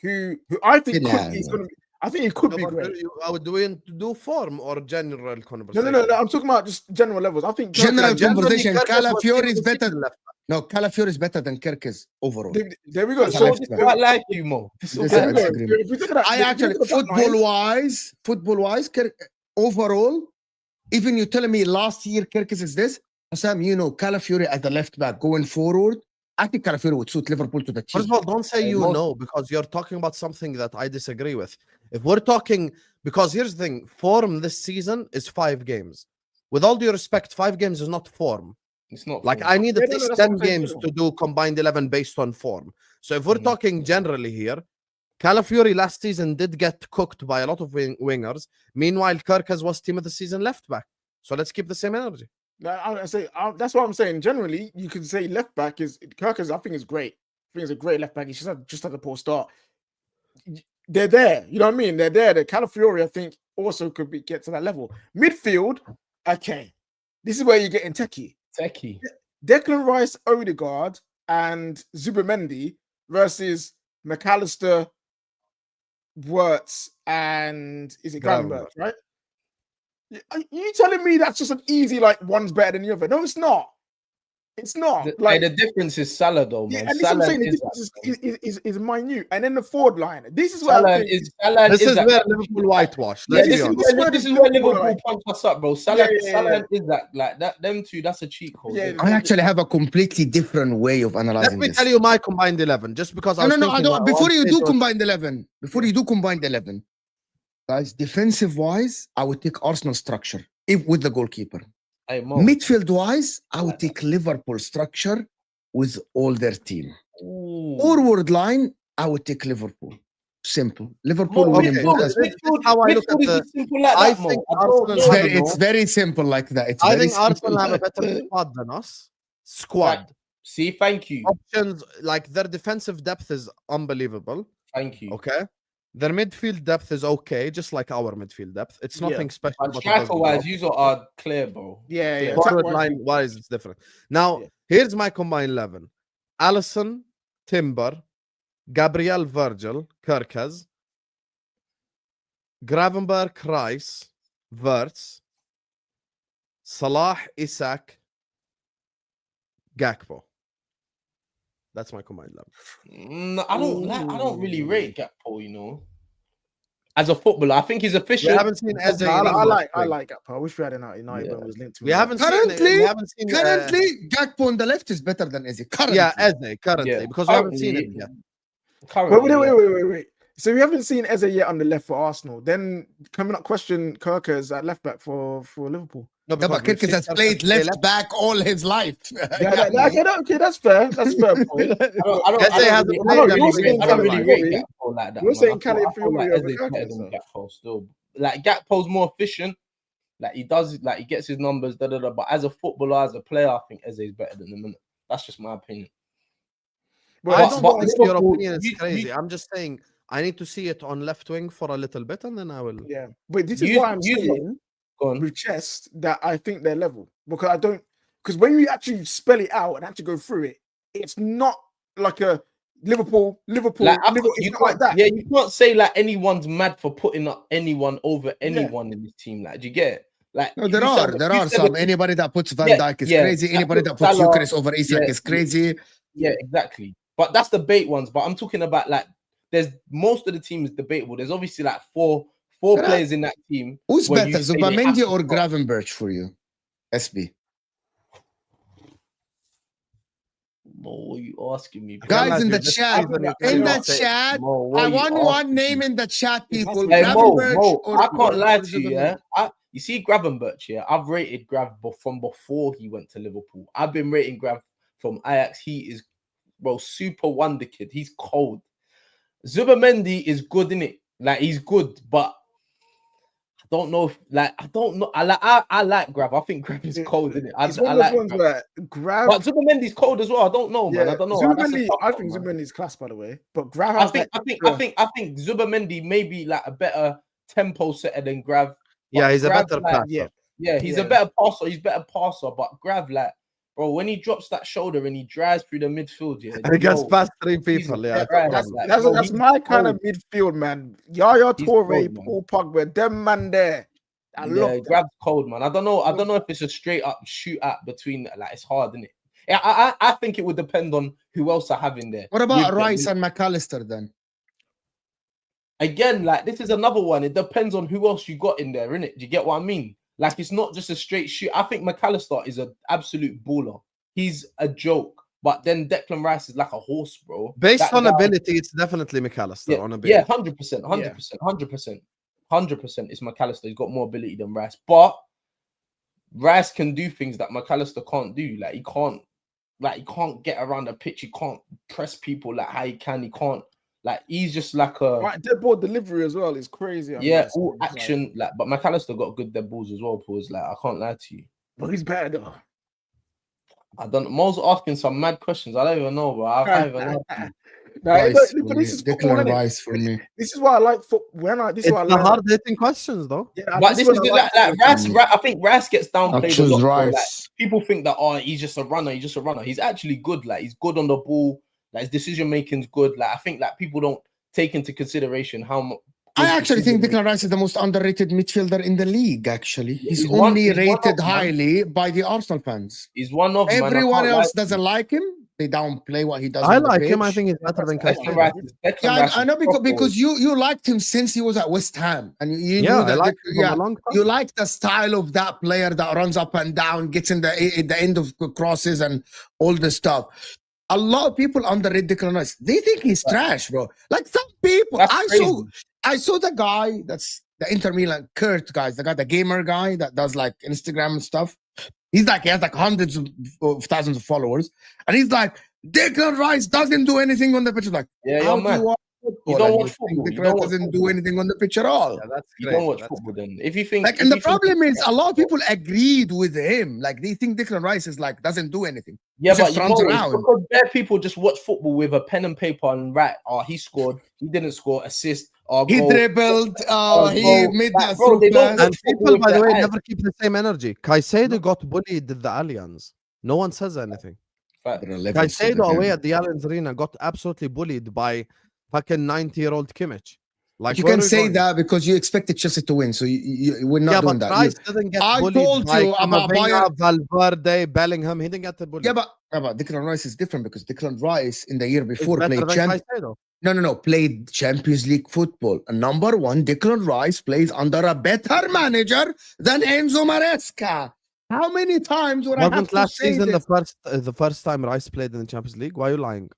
who I think Yeah, he's yeah. gonna be. I think he could be great. Do we do form or general No. conversation? I'm talking about just general levels. I think General Kirkes- conversation. Kirkes was Calafiore is team of the better. season left. No, Calafiore is better than Kirkes overall. There we go. That's So how So this is what I like you, Mo. This is This what there I we is go. disagree. If we look at that, I if we actually, look at the back line- football wise, overall, even you telling me last year Kirkes is this, Sam, you know, Calafiore as the left back going forward, I think Calafiore would suit Liverpool to the First team. of all, don't say you know because you're talking about something that I disagree with. If we're talking, because here's the thing, form this season is 5 games. With all due respect, 5 games is not form. It's not Like form. I need Yeah, at no, least that's what 10 I'm saying games too. to do combined 11 based on form. So if we're Mhm. talking generally here, Calafiore last season did get cooked by a lot of wingers. Meanwhile, Kirkes was team of the season left back. So let's keep the same energy. No, I say that's what I'm saying. Generally, you can say left back is Kirkes. I think is great. I think he's a great left back. He's just had a poor start. They're there. You know what I mean? They're there. The Calafiore, I think, also could get to that level. Midfield, okay. This is where you're getting techie. Techie. Declan Rice, Odegaard, and Zubimendi versus McAllister, Wirtz, and is it Gravenberch, right? Are you telling me that's just an easy, like, one's better than the other? No, it's not. It's not Like the difference is Salah though, man. and this is what I'm Salah saying. The is difference is minute, and then the forward line. This is where I Salah think is Salah This is is that. where Liverpool whitewash. Yeah, Let's this be is honest. where This is Liverpool like- punch us up, bro. Salah, Yeah. Salah is that like that. Them two, that's a cheat code. Yeah, isn't it? I actually have a completely different way of Let analyzing me this. tell you my combined 11, just because I was No, I thinking, don't. like, Before one you stage do or- combined 11, guys, defensive wise, I would take Arsenal structure if with the goalkeeper. Hey, Mo. Midfield wise, I would take Liverpool structure with all their team. Ooh. Forward line, I would take Liverpool. Simple. Liverpool Mo, winning okay, Bundesliga. this is how I look at midfield the- is simple like I that, Mo. think I Arsenal don't It's know, have very, a- it's very simple like that. It's I very think simple. Arsenal have a better squad than us. Squad. See, thank you. Options, like their defensive depth is unbelievable. Thank you. Okay. Their midfield depth is okay, just like our midfield depth. It's Yeah. nothing special. But but it does the striker wise, job. you are clear, bro. Yeah. Forward attack-wise, line wise, it's different. Now, Yeah. here's my combined 11. Allison, Timber, Gabriel Virgil, Kirkaz, Gravenberg, Rice, Wirtz, Salah, Isak, Gakpo. That's my combined 11. No, I don't really rate Gakpo, you know. As a footballer, I think he's efficient. We haven't seen Eze. I in like England. Gakpo. I wish we had an United Yeah. when it was linked to. We haven't Currently- seen. We haven't seen. Currently, Gakpo on the left is better than Eze. Currently. Yeah, Eze currently Yeah. because we haven't seen it yet. Currently, Wait. So we haven't seen Eze yet on the left for Arsenal. Then coming up, question Kirkers at left back for Liverpool. No, Yeah, but we've Kirkes seen has Kirkes played play left back all his life. Okay, that's fair. That's fair point. I don't Eze hasn't really, played I don't that really many rate, games I don't in really life. rate Gakpo like that. You're man. saying I feel Calafiori like over Eze's better Kirkes, than though. Gakpo still. Like Gakpo's more efficient. Like he does, like he gets his numbers. But as a footballer, as a player, I think Eze is better than him. That's just my opinion. I don't but think your Liverpool- opinion is you- crazy. I'm just saying I need to see it on left wing for a little bit, and then I will. Yeah, but this is Use- why I'm use it. saying Go on. with chest that I think they're level because when you actually spell it out and actually go through it, it's not like a Liverpool, Like, Liverpool. It's you not like can't, that. yeah, you can't say like anyone's mad for putting up anyone over anyone in this team. Like, do you get it? Like, No, there you are said some. Anybody that puts Van Yeah, Dijk is yeah. crazy. Anybody that That puts Salah- Eucharist over Isak yeah, is crazy. Yeah, exactly. But that's the bait ones. But I'm talking about like, there's most of the team is debatable. There's obviously like four There are- players in that team. Who's where you better, say they have Zubamendi to or start. Gravenberch for you? SB. Mo, what are you asking me, bro? Guys Guys, in the this chat, season you in cannot the say- chat, Mo, what I are you want one asking name me? in the chat, people. Hey, Gravenberch Mo, or I can't lie to you, Zubamendi. yeah. You see Gravenberch, yeah. I've rated Grav from before he went to Liverpool. I've been rating Grav from Ajax. He is, bro, super wonder kid. He's cold. Zubamendi is good in it. Like he's good, but I don't know if I don't know. I like Grav. I think Grav is cold in it. I It's one of like those ones Grav. where Grab. But Zubamendi's cold as well. I don't know, man. Yeah, I don't know. Zubamendi, That's a I tough think one, man. Zubamendi's class, by the way. But Grab I has think Zubamendi may be like a better tempo setter than Grav. Yeah, he's a Grav, better like, passer. yeah. Yeah, he's a Yeah. better passer. He's better passer, but Grav, like, bro, when he drops that shoulder and he drives through the midfield, yeah, He gets bro, past three he's people. a Yeah, dead right. That's, Like, that's, bro, that's he's my kind of cold. midfield, man. Yaya He's Toure, cold, man. Paul Pogba, them man there. I Yeah, love that. Grav's cold, man. I don't know if it's a straight up shoot at between. Like, it's hard, isn't it? Yeah, I think it would depend on who else I have in there. What about with them. Rice and McAllister then? Again, like this is another one. It depends on who else you got in there, innit? Do you get what I mean? Like it's not just a straight shoot. I think McAllister is an absolute baller. He's a joke. But then Declan Rice is like a horse, bro. Based That on guy- ability, it's definitely McAllister. yeah, On ability. yeah, 100%, 100%. It's McAllister. He's got more ability than Rice, but Rice can do things that McAllister can't do. Like he can't get around the pitch. He can't press people like how he can. He can't. Like he's just like a Right, dead ball delivery as well is crazy. on yeah, Rice. all Like, action. Like, but McAllister got good dead balls as well. Pause. Like I can't lie to you. but he's better though. I don't. Mo's asking some mad questions. I don't even know, bro. I don't even know. Nah, Rice but for this me. is football, Declan innit? Rice for me. This is why I like football. This is It's why I the like. hard hitting questions, though. Yeah, But this is what I like football. Rice. I think Rice gets I'll downplayed a choose lot. Bro. Like, Rice. people think that he's just a runner. He's just a runner. He's actually good. Like he's good on the ball. Like his decision making's good. Like I think that people don't take into consideration how I actually think Declan Rice is the most underrated midfielder in the league. Actually, he's He's only one of rated them. highly by the Arsenal fans. He's one of man. I Everyone can't else lie. doesn't like him. They downplay what he does. I on the like him. I pitch. think he's better than Declan Caicedo. Rice is- Declan Yeah, Rice I is know proper. because you liked him since he was at West Ham, and you Yeah, knew I that. like him Yeah, for a long time. you like the style of that player that runs up and down, gets in the end of crosses and all this stuff. A lot of people underrate Declan Rice. They think he's trash, bro. Like some people, That's I crazy. saw the guy that's the Inter Milan Kurt guys, the gamer guy that does like Instagram and stuff. He has like hundreds of thousands of followers, and he's like, Declan Rice doesn't do anything on the pitch. Like, Yeah, how you're do you mad. watch You football don't and watch think football. You Declan don't watch doesn't do football. anything on the pitch at all? Yeah, that's You crazy. don't watch That's football then. If you think, Like, if and the you think problem he's is a lot of people agreed with him. Like, they think Declan Rice is like doesn't do anything. yeah, He but just you runs know, it's around. because bare people just watch football with a pen and paper and write, oh, he scored, he didn't score, assist, or He goal. dribbled. He goal. made Like, that bro, through they don't pass. watch And football people, with by the their way, eyes. never keep the same energy. Caicedo got bullied at the Allianz. No one says anything. Facts. Caicedo away at the Allianz Arena got absolutely bullied by fucking 90-year-old Kimmich. Like, You where can are we say going? that because you expected Chelsea to win, so we're not Yeah, doing but that. Rice didn't get I bullied told by you about Camavinga, Valverde, Bellingham. He didn't get the bully. Yeah, but Declan Rice is different because Declan Rice in the year It's before better played than Caicedo. played Champions League football. And number one, Declan Rice plays under a better manager than Enzo Maresca. How many times would I have Wasn't to last say season this? the first time Rice played in the Champions League? Why are you lying?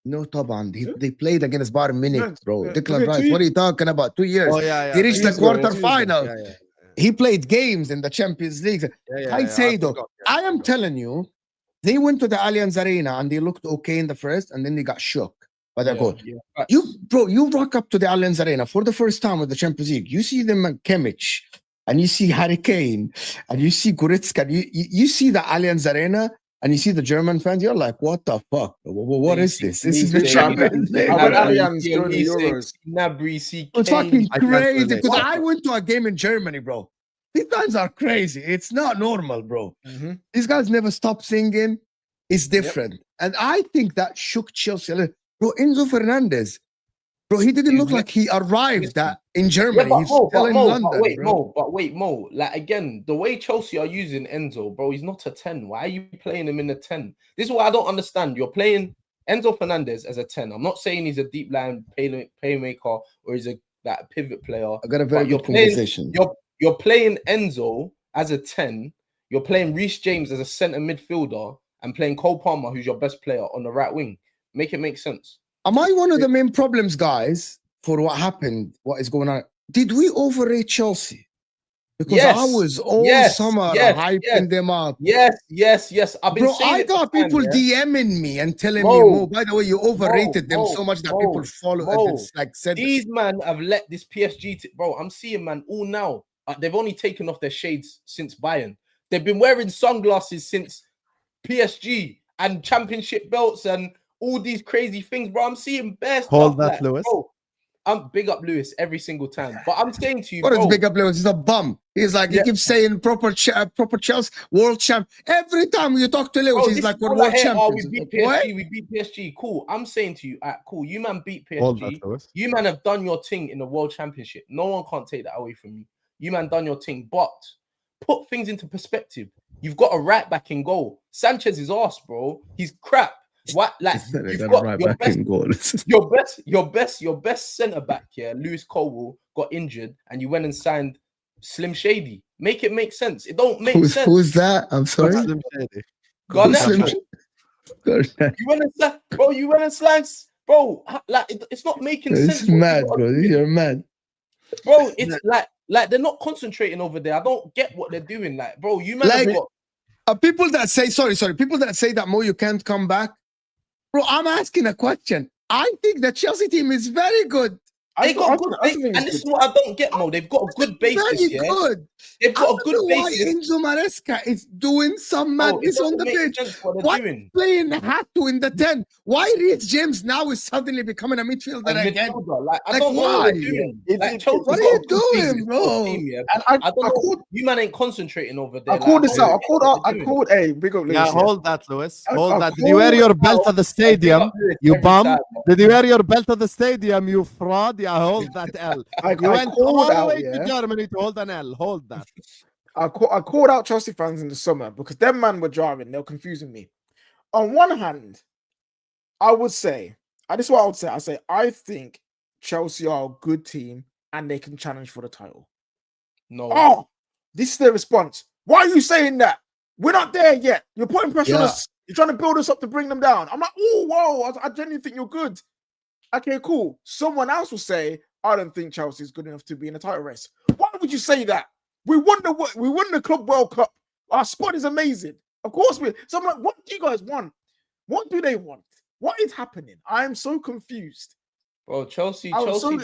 No, Taban. They played against Bayern Munich, bro. Yeah, Declan yeah, Rice, what are you talking about? 2 years. Oh yeah, He reached the He's good, quarter he's good. final. Yeah, He played games in the Champions League. Caicedo, I am telling you, they went to the Allianz Arena and they looked okay in the first, and then they got shook by the goal. Yeah. You rock up to the Allianz Arena for the first time with the Champions League. You see them at Kimmich, and you see Harry Kane, and you see Goretzka. You see the Allianz Arena, and you see the German fans. You're like, what the fuck? What is this? This is the Champions League. I went Allianz during the Euros. It's fucking I can't crazy relate. because I went to a game in Germany, bro. These guys are crazy. It's not normal, bro. These guys never stop singing. It's different. And I think that shook Chelsea. Bro, Enzo Fernandez, bro, he didn't look like he arrived in Germany. Yeah, He's still in London, bro. But wait, Mo. Like, again, the way Chelsea are using Enzo, bro, he's not a 10. Why are you playing him in a 10? This is what I don't understand. You're playing Enzo Fernandez as a 10. I'm not saying he's a deep line playmaker or he's a pivot player. I got a very good conversation. You're playing Enzo as a 10. You're playing Reece James as a centre midfielder and playing Cole Palmer, who's your best player, on the right wing. Make it make sense. Am I one of the main problems, guys, for what happened, what is going on? Did we overrate Chelsea? Because I was all summer hyping them up. Yes. I've been Bro, saying I got people DMing me and telling me, Mo, by the way, you overrated them so much that people follow. It's like said these man have let this PSG. Bro, I'm seeing man all now. They've only taken off their shades since Bayern. They've been wearing sunglasses since PSG and championship belts and all these crazy things, bro. I'm seeing best. Hold that, Lewis. Bro, I'm big up Lewis every single time. But I'm saying to you, what bro, is big up Lewis? He's a bum. He's like, he keeps saying proper Chelsea, world champ. Every time you talk to Lewis, bro, he's like, we're like, world champions. We beat PSG, we beat PSG. Cool. I'm saying to you, cool. You man beat PSG. You man have done your thing in the world championship. No one can't take that away from you. You man done your thing. But put things into perspective. You've got a right back in goal. Sanchez is arse, bro. He's crap. What like you've got right your, best, your best centre back here, Lewis Colwell, got injured, and you went and signed Slim Shady. Make it make sense. It don't make sense. Who's that? I'm sorry. Slim Shady. You went and signed, bro. Like it's not making sense. It's mad, bro. You're mad, bro. It's like they're not concentrating over there. I don't get what they're doing. Like, bro, you man have got people that say people that say that Mo, you can't come back. Bro, I'm asking a question. I think the Chelsea team is very good. They got good, and this is what I don't get, Mo. They've got a good basis. Very good. They've got a good basis. Enzo Maresca is doing some madness on the pitch. Why playing Hato in the 10? Why Reece James now is suddenly becoming a midfielder again? Like, I don't know what they're doing. What are you doing, bro? And I don't know. You man ain't concentrating over there. I called this out. I called a big up Lewis. Yeah, hold that, Lewis. Hold that. Did you wear your belt at the stadium? You bum. Did you wear your belt at the stadium? You fraud. Chelsea. I hold that L. I You went called all the out, way yeah. to Germany to hold an L. Hold that. I called out Chelsea fans in the summer because them man were driving. They were confusing me. On one hand, I would say, this is what I would say. I say, I think Chelsea are a good team and they can challenge for the title. No. Oh, this is the response. Why are you saying that? We're not there yet. You're putting pressure on us. You're trying to build us up to bring them down. I'm like, oh, whoa, I genuinely think you're good. Okay, cool. Someone else will say, I don't think Chelsea is good enough to be in a title race. Why would you say that? We won the Club World Cup. Our squad is amazing. Of course so I'm like, what do you guys want? What do they want? What is happening? I am so confused. Bro, Chelsea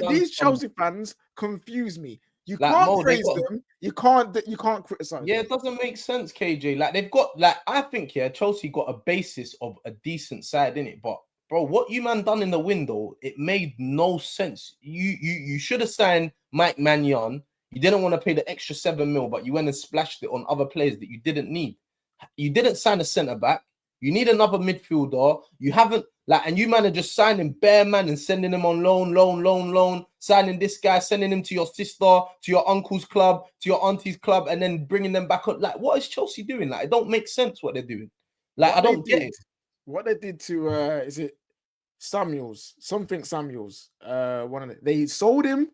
these Chelsea fans confuse me. You Like, can't praise them. You can't criticize. Yeah, them. it doesn't make sense, KJ. Like they've got I think Chelsea got a basis of a decent side in it, but bro, what you man done in the window, it made no sense. You should have signed Mike Maignan. You didn't want to pay the extra 7 mil, but you went and splashed it on other players that you didn't need. You didn't sign a centre back. You need another midfielder. You haven't and you man are just signing bare man and sending him on loan, signing this guy, sending him to your sister, to your uncle's club, to your auntie's club, and then bringing them back up. Like, what is Chelsea doing? Like, it don't make sense what they're doing. Like, I don't get it. What they did to is it Samuels? One of them. They sold him.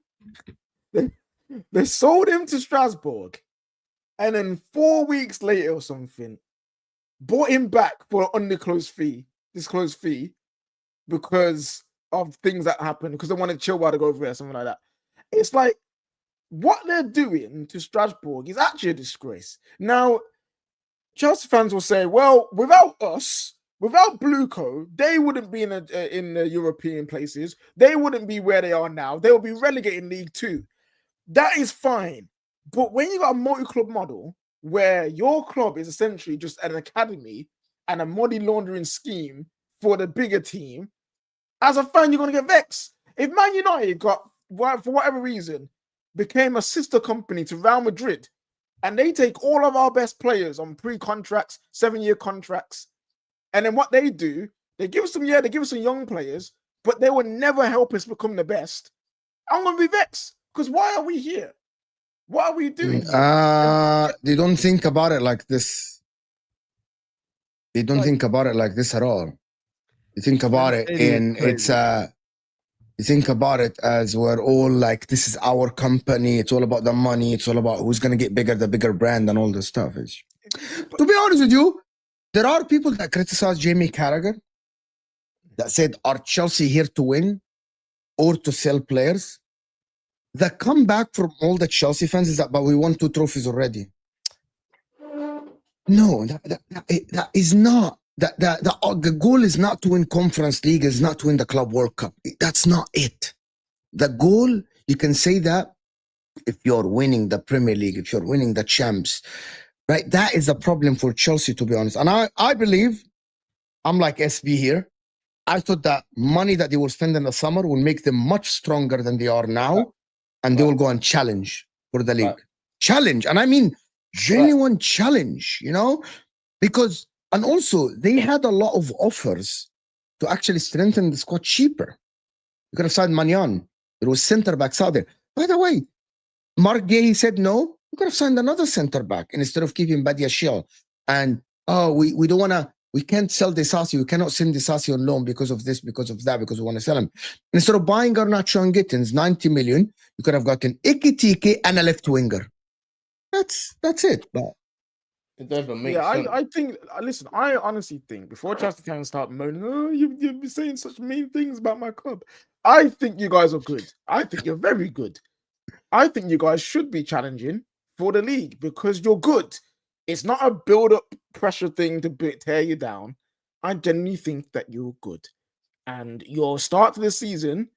They sold him to Strasbourg, and then 4 weeks later or something, bought him back for an undisclosed fee, because of things that happened, because they wanted Chilwell to go over there, something like that. It's like what they're doing to Strasbourg is actually a disgrace. Now, Chelsea fans will say, "Well, without us, without Blueco, they wouldn't be in the European places. They wouldn't be where they are now. They will be relegated in League Two." That is fine. But when you got a multi-club model where your club is essentially just an academy and a money laundering scheme for the bigger team, as a fan, you're going to get vexed. If Man United for whatever reason, became a sister company to Real Madrid, and they take all of our best players on pre-contracts, 7-year contracts, and then what they do, they give us some young players, but they will never help us become the best. I'm going to be vexed. Because why are we here? What are we doing? They don't think about it like this. They don't think about it like this at all. You think about it you think about it as we're all like, this is our company. It's all about the money. It's all about who's going to get bigger, the bigger brand and all this stuff. To be honest with you, there are people that criticize Jamie Carragher that said, are Chelsea here to win or to sell players? The comeback from all the Chelsea fans is that, but we won 2 trophies already. No, that is not. The goal is not to win Conference League, is not to win the Club World Cup. That's not it. The goal, you can say that if you're winning the Premier League, if you're winning the champs, right? That is a problem for Chelsea, to be honest. And I believe, I'm like SB here, I thought that money that they will spend in the summer will make them much stronger than they are now. And they will go and challenge for the league. Challenge. And I mean, genuine challenge, because, and also they had a lot of offers to actually strengthen the squad cheaper. You could have signed Maignan. There was center backs out there. By the way, Mark Gay said no. You could have signed another center back instead of keeping Badiashile. And, we don't want to, we can't sell Disasi. We cannot send Disasi on loan because of this, because of that, because we want to sell him. Instead of buying Garnacho and Gittins, 90 million, you could have gotten Ikitike and a left winger. That's it. But it doesn't make sense. I think, listen, I honestly think before Chelsea fans start moaning, oh, you've been saying such mean things about my club. I think you guys are good. I think you're very good. I think you guys should be challenging for the league because you're good. It's not a build-up pressure thing to tear you down. I genuinely think that you're good. And your start to the season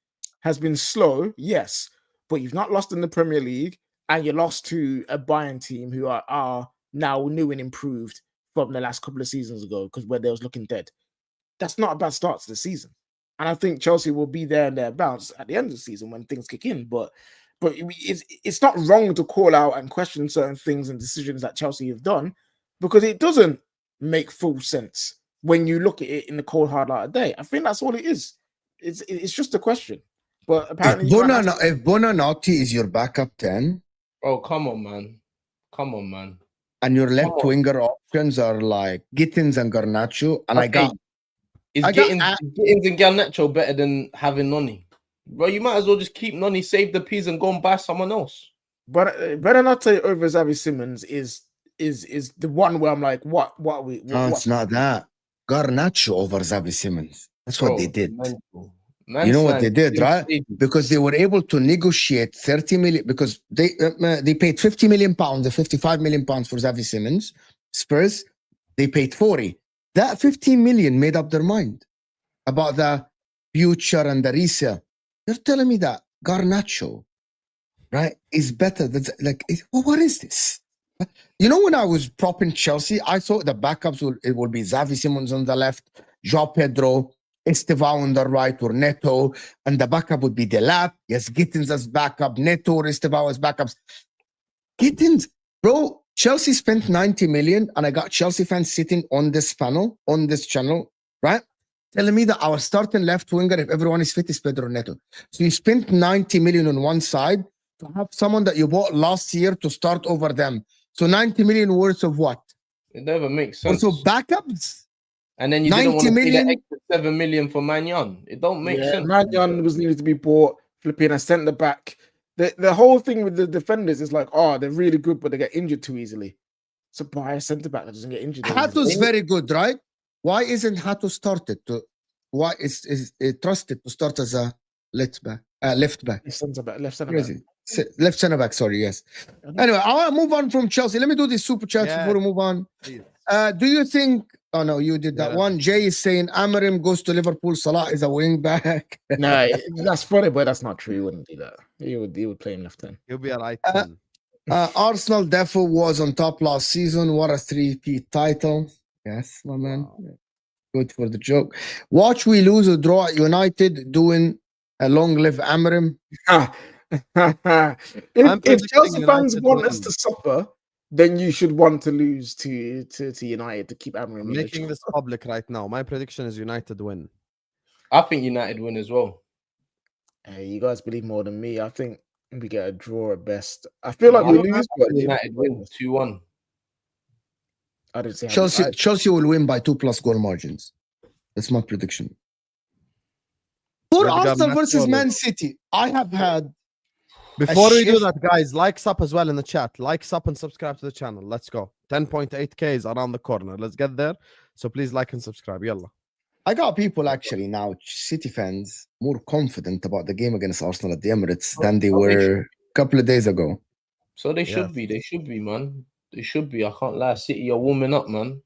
has been slow, yes, but you've not lost in the Premier League, and you lost to a Bayern team who are now new and improved from the last couple of seasons ago, because where they was looking dead. That's not a bad start to the season. And I think Chelsea will be there and thereabouts at the end of the season when things kick in. But it's not wrong to call out and question certain things and decisions that Chelsea have done, because it doesn't make full sense when you look at it in the cold hard light of day. I think that's all it is. It's just a question. But apparently, If Bonanotti is your backup 10, Bro, come on, man. Come on, man. and your left on. winger options are like Gittins and Garnacho, and Is Gittins and Garnacho better than having Noni? Bro, you might as well just keep Noni, save the peas, and go and buy someone else. But Benanate over Xavi Simons is the one where I'm like, what are we? No, it's not that. Garnacho over Xavi Simons. That's what they did. You know what they did, right? Because they were able to negotiate 30 million, because they paid 50 million pounds or 55 million pounds for Xavi Simons. Spurs, they paid 40. That 15 million made up their mind about the future and the resale. You're telling me that Garnacho, right, is better than, like, what is this? You know, when I was propping Chelsea, I thought the backups will be Xavi Simons on the left, João Pedro, Estevao on the right, or Neto, and the backup would be Delap. Yes, Gittins as backup, Neto or Estevao as backups. Gittins, bro, Chelsea spent 90 million, and I got Chelsea fans sitting on this panel, on this channel, right? Telling me that our starting left winger, if everyone is fit, is Pedro Neto. So you spent 90 million on one side to have someone that you bought last year to start over them. So 90 million worth of what? It never makes sense. Also backups? And then you didn't want to pay the extra 7 million for Magnan. It don't make sense. Magnan was needed to be bought, flipping a centre back. The whole thing with the defenders is like, oh, they're really good, but they get injured too easily. So buy a centre back that doesn't get injured. Hato's very good, right? Why isn't Hato started to? Why is trusted to start as a left back? Left centre back. Left centre back. Sorry, yes. Anyway, I want to move on from Chelsea. Let me do this super chat before we move on. Do you think? Oh no, you did that one. Jay is saying Amorim goes to Liverpool. Salah is a wing back. No, that's funny, but that's not true. He wouldn't do that. He would play in left 10. He'll be a right. Arsenal defo was on top last season. What a 3-peat title. Yes, my man. Wow. Good for the joke. Watch we lose or draw at United, doing a long live Amorim. if Chelsea fans want us to suffer, then you should want to lose to United to keep Amorim. I'm making this public right now. My prediction is United win. I think United win as well. Hey, you guys believe more than me. I think we get a draw at best. I feel like we lose, but United win 2-1. I didn't say Chelsea will win by 2+ goal margins. That's my prediction. For Arsenal versus Man City, I have had. Before we do that, guys, likes up as well in the chat. Likes up and subscribe to the channel. Let's go. 10.8K is around the corner. Let's get there. So please like and subscribe. Yalla. I got people actually now, City fans, more confident about the game against Arsenal at the Emirates than they were a couple of days ago. So they should be. They should be, man. They should be. I can't lie. City are warming up, man.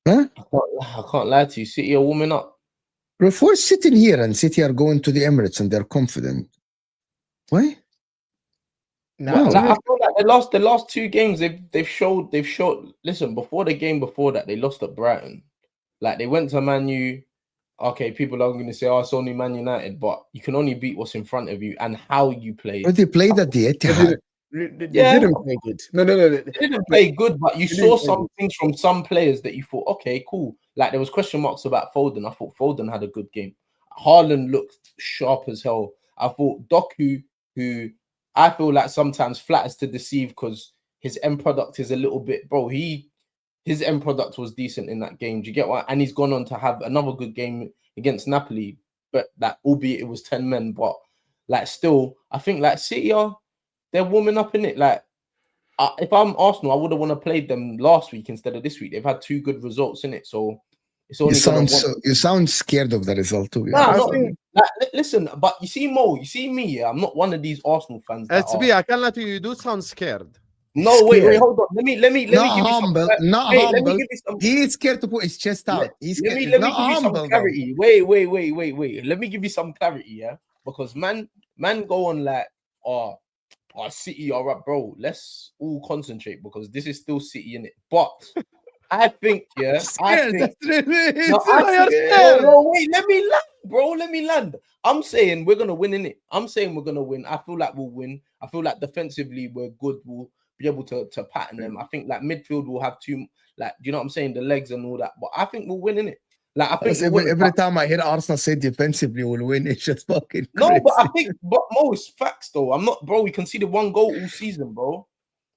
Huh? I can't lie to you. City are warming up. If we're sitting here and City are going to the Emirates and they're confident, why? No, like, I feel like the last two games they've showed. Listen, before the game before that, they lost at Brighton. Like they went to Man U. Okay, people are going to say, "Oh, it's only Man United," but you can only beat what's in front of you and how you play. But they played at the Etihad. They didn't play good. No. They didn't play good, but you saw some things from some players that you thought, okay, cool. Like there was question marks about Foden. I thought Foden had a good game. Haaland looked sharp as hell. I thought Doku, who I feel like sometimes flatters to deceive because his end product is a little bit, bro. His end product was decent in that game. Do you get what? And he's gone on to have another good game against Napoli, but that albeit it was 10 men, but like still, I think like City they're warming up in it. Like if I'm Arsenal, I would have want to play them last week instead of this week. They've had 2 good results in it, so it's only. You sound scared of the result too. Listen, but you see, Mo, you see me. Yeah, I'm not one of these Arsenal fans. I can let you do sound scared. No, wait, hold on. Let me give you humble. He is scared to put his chest out. He's scared. Let me give you some clarity. Wait. Let me give you some clarity, yeah? Because man go on like, City, all right, bro. Let's all concentrate because this is still City in it. But I think, yeah, wait, let me land, bro. Let me land. I'm saying we're gonna win in it. I'm saying we're gonna win. I feel like we'll win. I feel like defensively we're good. We'll be able to pattern them. I think like midfield will have 2, like, do you know what I'm saying? The legs and all that. But I think we'll win in it. Like I think Because every time I hear Arsenal say defensively will win, it's just fucking crazy. no, but I think but Mo, it's facts though. I'm not, bro. We conceded 1 goal all season, bro.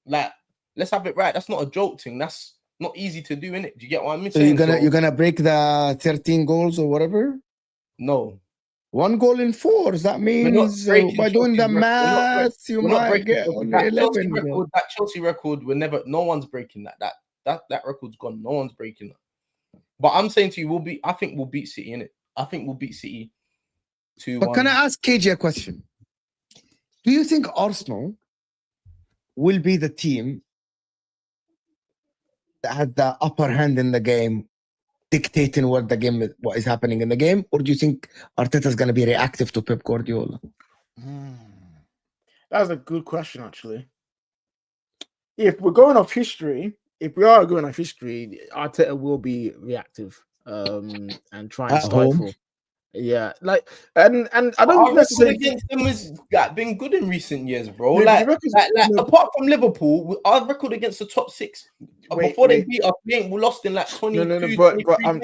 Like, let's have it right. That's not a joke thing. That's not easy to do, innit? Do you get what I'm So saying? you're gonna break the 13 goals or whatever? No. 1 goal in 4. That means by doing the math, you might get on that 11. Bro. That Chelsea record, no one's breaking that. That record's gone. No one's breaking that. But I'm saying to you, I think we'll beat City, innit? I think we'll beat City 2-1. But can I ask KJ a question? Do you think Arsenal will be the team that had the upper hand in the game, dictating what is happening in the game, or do you think Arteta's going to be reactive to Pep Guardiola? That's a good question, actually. If we're going off history, Arteta will be reactive and try and stifle. Yeah, like and I don't necessarily against them has been good in recent years, bro. No, Apart from Liverpool, our record against the top 6 before they beat us, we lost in like 20. But I'm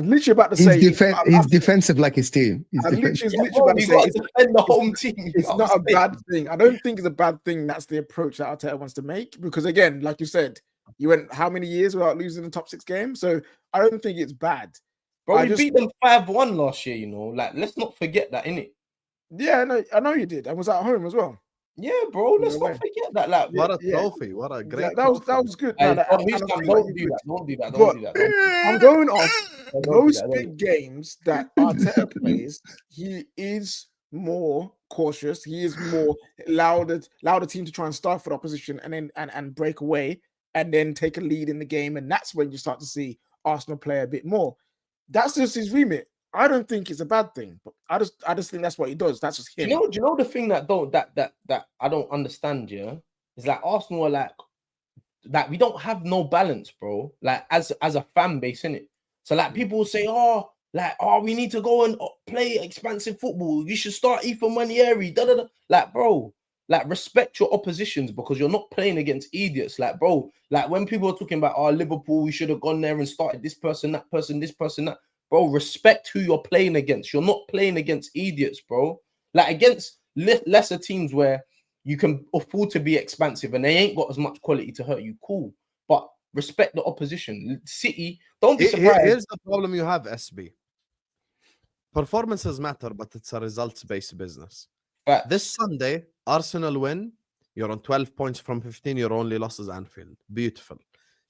literally about to say he's defensive like his team. I'm literally about to say defend the home team. It's not a bad thing. I don't think it's a bad thing. That's the approach that Arteta wants to make, because again, like you said, you went how many years without losing the top 6 game? So I don't think it's bad. Bro, we beat them 5-1 last year, you know. Like, let's not forget that, innit? Yeah, I know you did. And was at home as well. Yeah, bro. Let's not forget that. Like, what a trophy! What a great. That was good. Don't do that. I'm going off most big games that Arteta plays. He is more cautious. He is more allow the team to try and start for the opposition and then and break away and then take a lead in the game. And that's when you start to see Arsenal play a bit more. That's just his remit. I don't think it's a bad thing, but I just think that's what he does. That's just him. Do you know the thing that I don't understand? Yeah, is like Arsenal are like we don't have no balance, bro. Like as a fan base, innit? So like people will say, we need to go and play expansive football. You should start Ethan Wanieri. Da da da. Like, bro, like respect your oppositions because you're not playing against idiots. Like, bro, like when people are talking about Liverpool, we should have gone there and started this person, that person, this person, that. Bro, respect who you're playing against. You're not playing against idiots, bro. Like against lesser teams where you can afford to be expansive and they ain't got as much quality to hurt you. Cool, but respect the opposition. City, don't be surprised. Here's the problem you have, SB. Performances matter, but it's a results-based business. This Sunday, Arsenal win. You're on 12 points from 15. Your only loss is Anfield. Beautiful.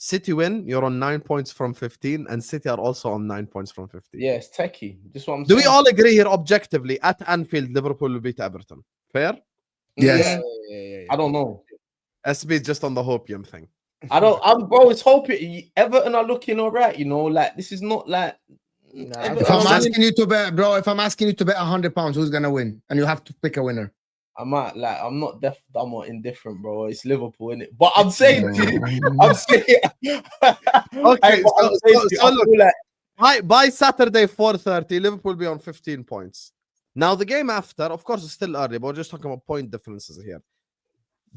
City win, you're on 9 points from 15, and City are also on 9 points from 15. Yeah, it's techie. Just what I'm Do saying. we all agree here objectively at Anfield, Liverpool will beat Everton? Fair? Yes. Yeah. I don't know. SB is just on the hopium thing. Bro, it's hoping Everton are looking all right, you know, like this is not like if I'm asking you to bet, bro, if I'm asking you to bet £100, who's gonna win? And you have to pick a winner. I'm not dumb or indifferent, bro. It's Liverpool, innit? But I'm saying okay, so look, by Saturday 4:30, Liverpool will be on 15 points. Now the game after, of course, it's still early, but we're just talking about point differences here.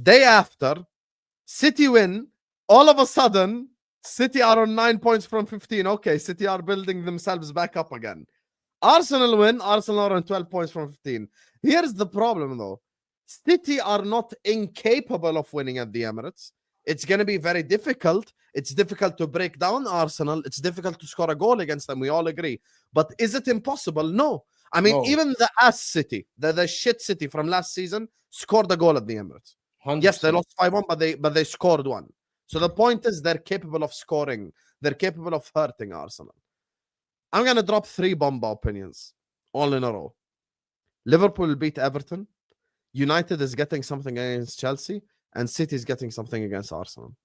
Day after, City win. All of a sudden, City are on 9 points from 15. Okay, City are building themselves back up again. Arsenal win. Arsenal are on 12 points from 15. Here's the problem, though. City are not incapable of winning at the Emirates. It's going to be very difficult. It's difficult to break down Arsenal. It's difficult to score a goal against them. We all agree. But is it impossible? No. I mean, even the ass City, the shit City from last season, scored a goal at the Emirates. 100%. Yes, they lost 5-1, but they scored one. So the point is they're capable of scoring. They're capable of hurting Arsenal. I'm going to drop 3 bomba opinions all in a row. Liverpool will beat Everton. United is getting something against Chelsea. And City is getting something against Arsenal.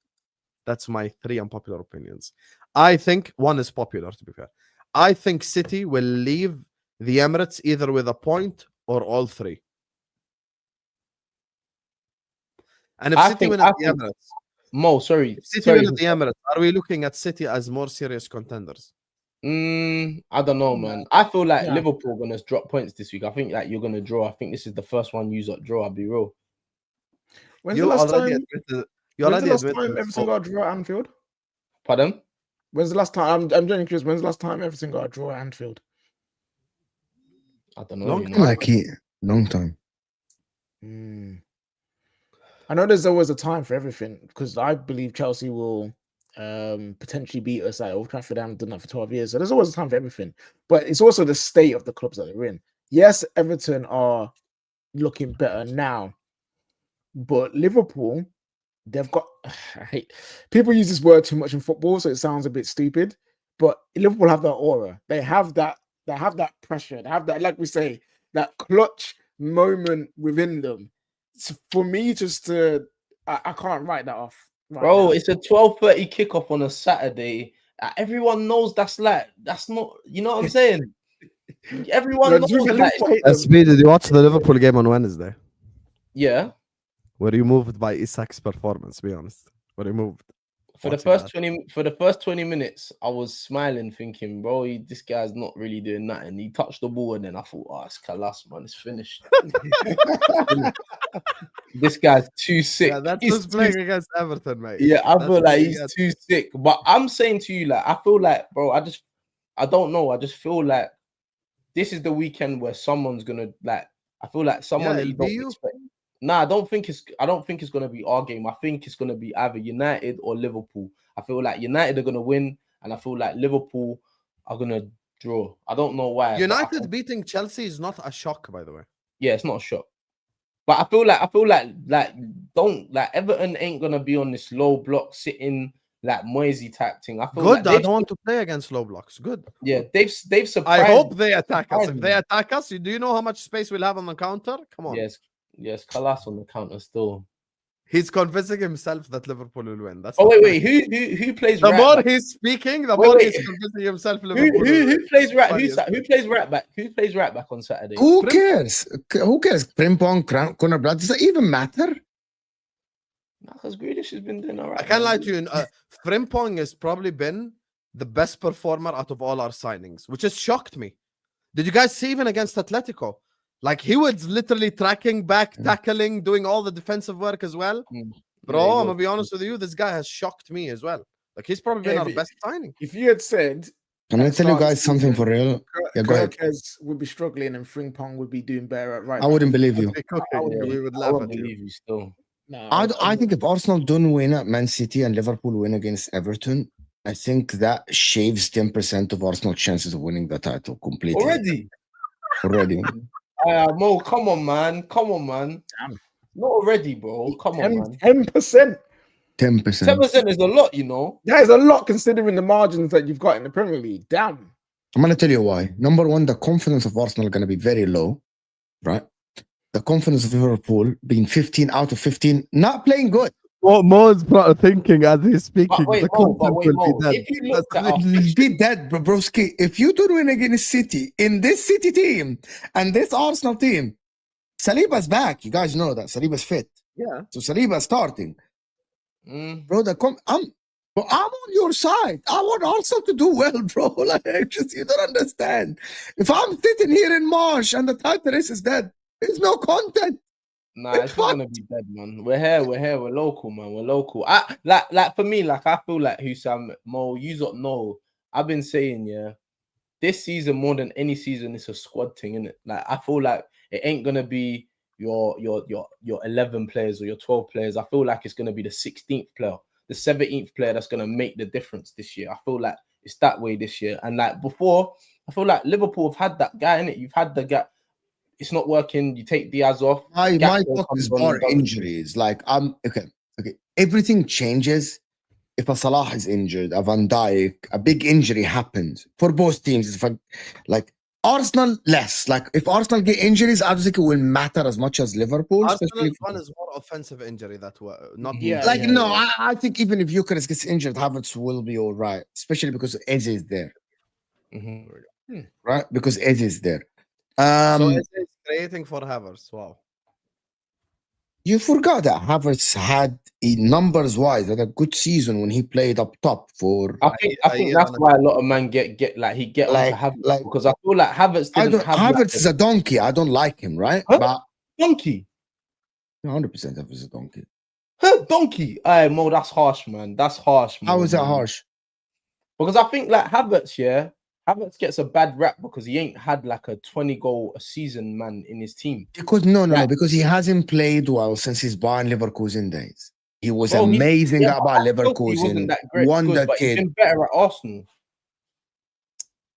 That's my 3 unpopular opinions. I think one is popular, to be fair. I think City will leave the Emirates either with a point or all 3. And if City win at the Emirates... Mo, sorry. If City win at the Emirates, are we looking at City as more serious contenders? I don't know, man. I feel like Liverpool are gonna drop points this week. I think that you're gonna draw. I think this is the first one you draw. I'll be real. When's the last time Everton got a draw at Anfield? Pardon? When's the last time? I'm genuinely curious. When's the last time Everton got a draw at Anfield? I don't know. Long You know. time. Like long time. I know there's always a time for everything because I believe Chelsea will potentially beat us at Old Trafford. They haven't done that for 12 years. So there's always a time for everything. But it's also the state of the clubs that they're in. Yes, Everton are looking better now. But Liverpool, they've got I hate people use this word too much in football, so it sounds a bit stupid. But Liverpool have that aura. They have that pressure. They have that, like we say, that clutch moment within them. So for me, I can't write that off. Bro, it's a 12:30 kickoff on a Saturday. Everyone knows that's not, you know what I'm saying? Everyone knows that. SB, did you watch the Liverpool game on Wednesday? Yeah. Were you moved by Isak's performance? Be honest. Were you moved? For the first 20 minutes, I was smiling, thinking, bro, this guy's not really doing nothing. He touched the ball, and then I thought, oh, it's Kalas, man, it's finished. This guy's too sick. Yeah, that's just playing against Everton, mate. Yeah, I feel like he's too sick. But I'm saying to you, like, I feel like, bro, I don't know. I just feel like this is the weekend where someone's gonna I feel like someone that you don't expect. Nah, I don't think it's gonna be our game. I think it's gonna be either United or Liverpool. I feel like United are gonna win, and I feel like Liverpool are gonna draw. I don't know why. United beating Chelsea is not a shock, by the way. Yeah, it's not a shock. But I feel like Everton ain't gonna be on this low block sitting like Moisey type thing. I feel good. Like I don't want to play against low blocks. Good. Yeah, they've surprised. I hope they attack us. If they attack us, do you know how much space we'll have on the counter? Come on. Yes, Kalas on the counter still. He's convincing himself that Liverpool will win. That's wait. Who plays? The right more back? He's speaking, the more he's convincing himself. Liverpool. Who plays right? Who plays right back? Who plays right back on Saturday? Who cares? Who cares? Frimpong, Conor Blood. Does that even matter? Because Grealish has been doing all right. I can't lie to you. Frimpong has probably been the best performer out of all our signings, which has shocked me. Did you guys see even against Atletico? Like, he was literally tracking back, tackling, doing all the defensive work as well. Bro, I'm going to be honest with you. This guy has shocked me as well. Like, he's probably been our best signing. If you had said... Can I tell you guys something for real? Yeah, go ahead. Would be struggling and Frimpong would be doing better at right. I wouldn't believe you. We would laugh at you still. No, I think if Arsenal don't win at Man City and Liverpool win against Everton, I think that shaves 10% of Arsenal's chances of winning the title completely. Already. Mo, come on, man. Damn. Not already, bro. Come on, man. 10%. 10% is a lot, you know. That is a lot considering the margins that you've got in the Premier League. Damn. I'm going to tell you why. Number one, the confidence of Arsenal is going to be very low, right? The confidence of Liverpool being 15 out of 15, not playing good. What Mo's thinking as he's speaking. Wait, Mo, if you look at be dead, broski. If you don't win against City in this City team and this Arsenal team, Saliba's back. You guys know that Saliba's fit. Yeah. So Saliba's starting. Bro, I'm on your side. I want Arsenal to do well, bro. Like, you don't understand. If I'm sitting here in March and the title race is dead, there's no content. Nah, it's not gonna be dead, man. We're here. We're local, man. We're local. Like for me, like I feel like Hussam, Mo, you don't know. I've been saying, yeah, this season more than any season, it's a squad thing, isn't it? Like I feel like it ain't gonna be your 11 players or your 12 players. I feel like it's gonna be the 16th player, the 17th player that's gonna make the difference this year. I feel like it's that way this year. And like before, I feel like Liverpool have had that guy in it. You've had the guy. It's not working. You take Diaz off. My talk is more injuries. Like okay. Everything changes if a Salah is injured, a Van Dijk, a big injury happens for both teams. It's like Arsenal less. Like if Arsenal get injuries, I don't think it will matter as much as Liverpool. Arsenal one is more offensive injury that were not. I think even if Eucharist gets injured, Havertz will be all right, especially because Eze is there, right? Because Eze is there. So it's creating for Havertz. Wow. You forgot that Havertz had numbers wise had a good season when he played up top for. I think that's why a lot of men get onto Havertz because I feel like Havertz didn't have. Havertz is a donkey. I don't like him, right? Huh? But donkey. 100% Havertz is a donkey. Donkey. Mo, that's harsh, man. That's harsh. How is that harsh? Because I think like Havertz gets a bad rap because he ain't had like a 20 goal a season man in his team. Because no, because he hasn't played well since his Bayern Leverkusen days. He was Bro, amazing yeah, about he wasn't Leverkusen. that great, Wonder but he's kid. been better at Arsenal.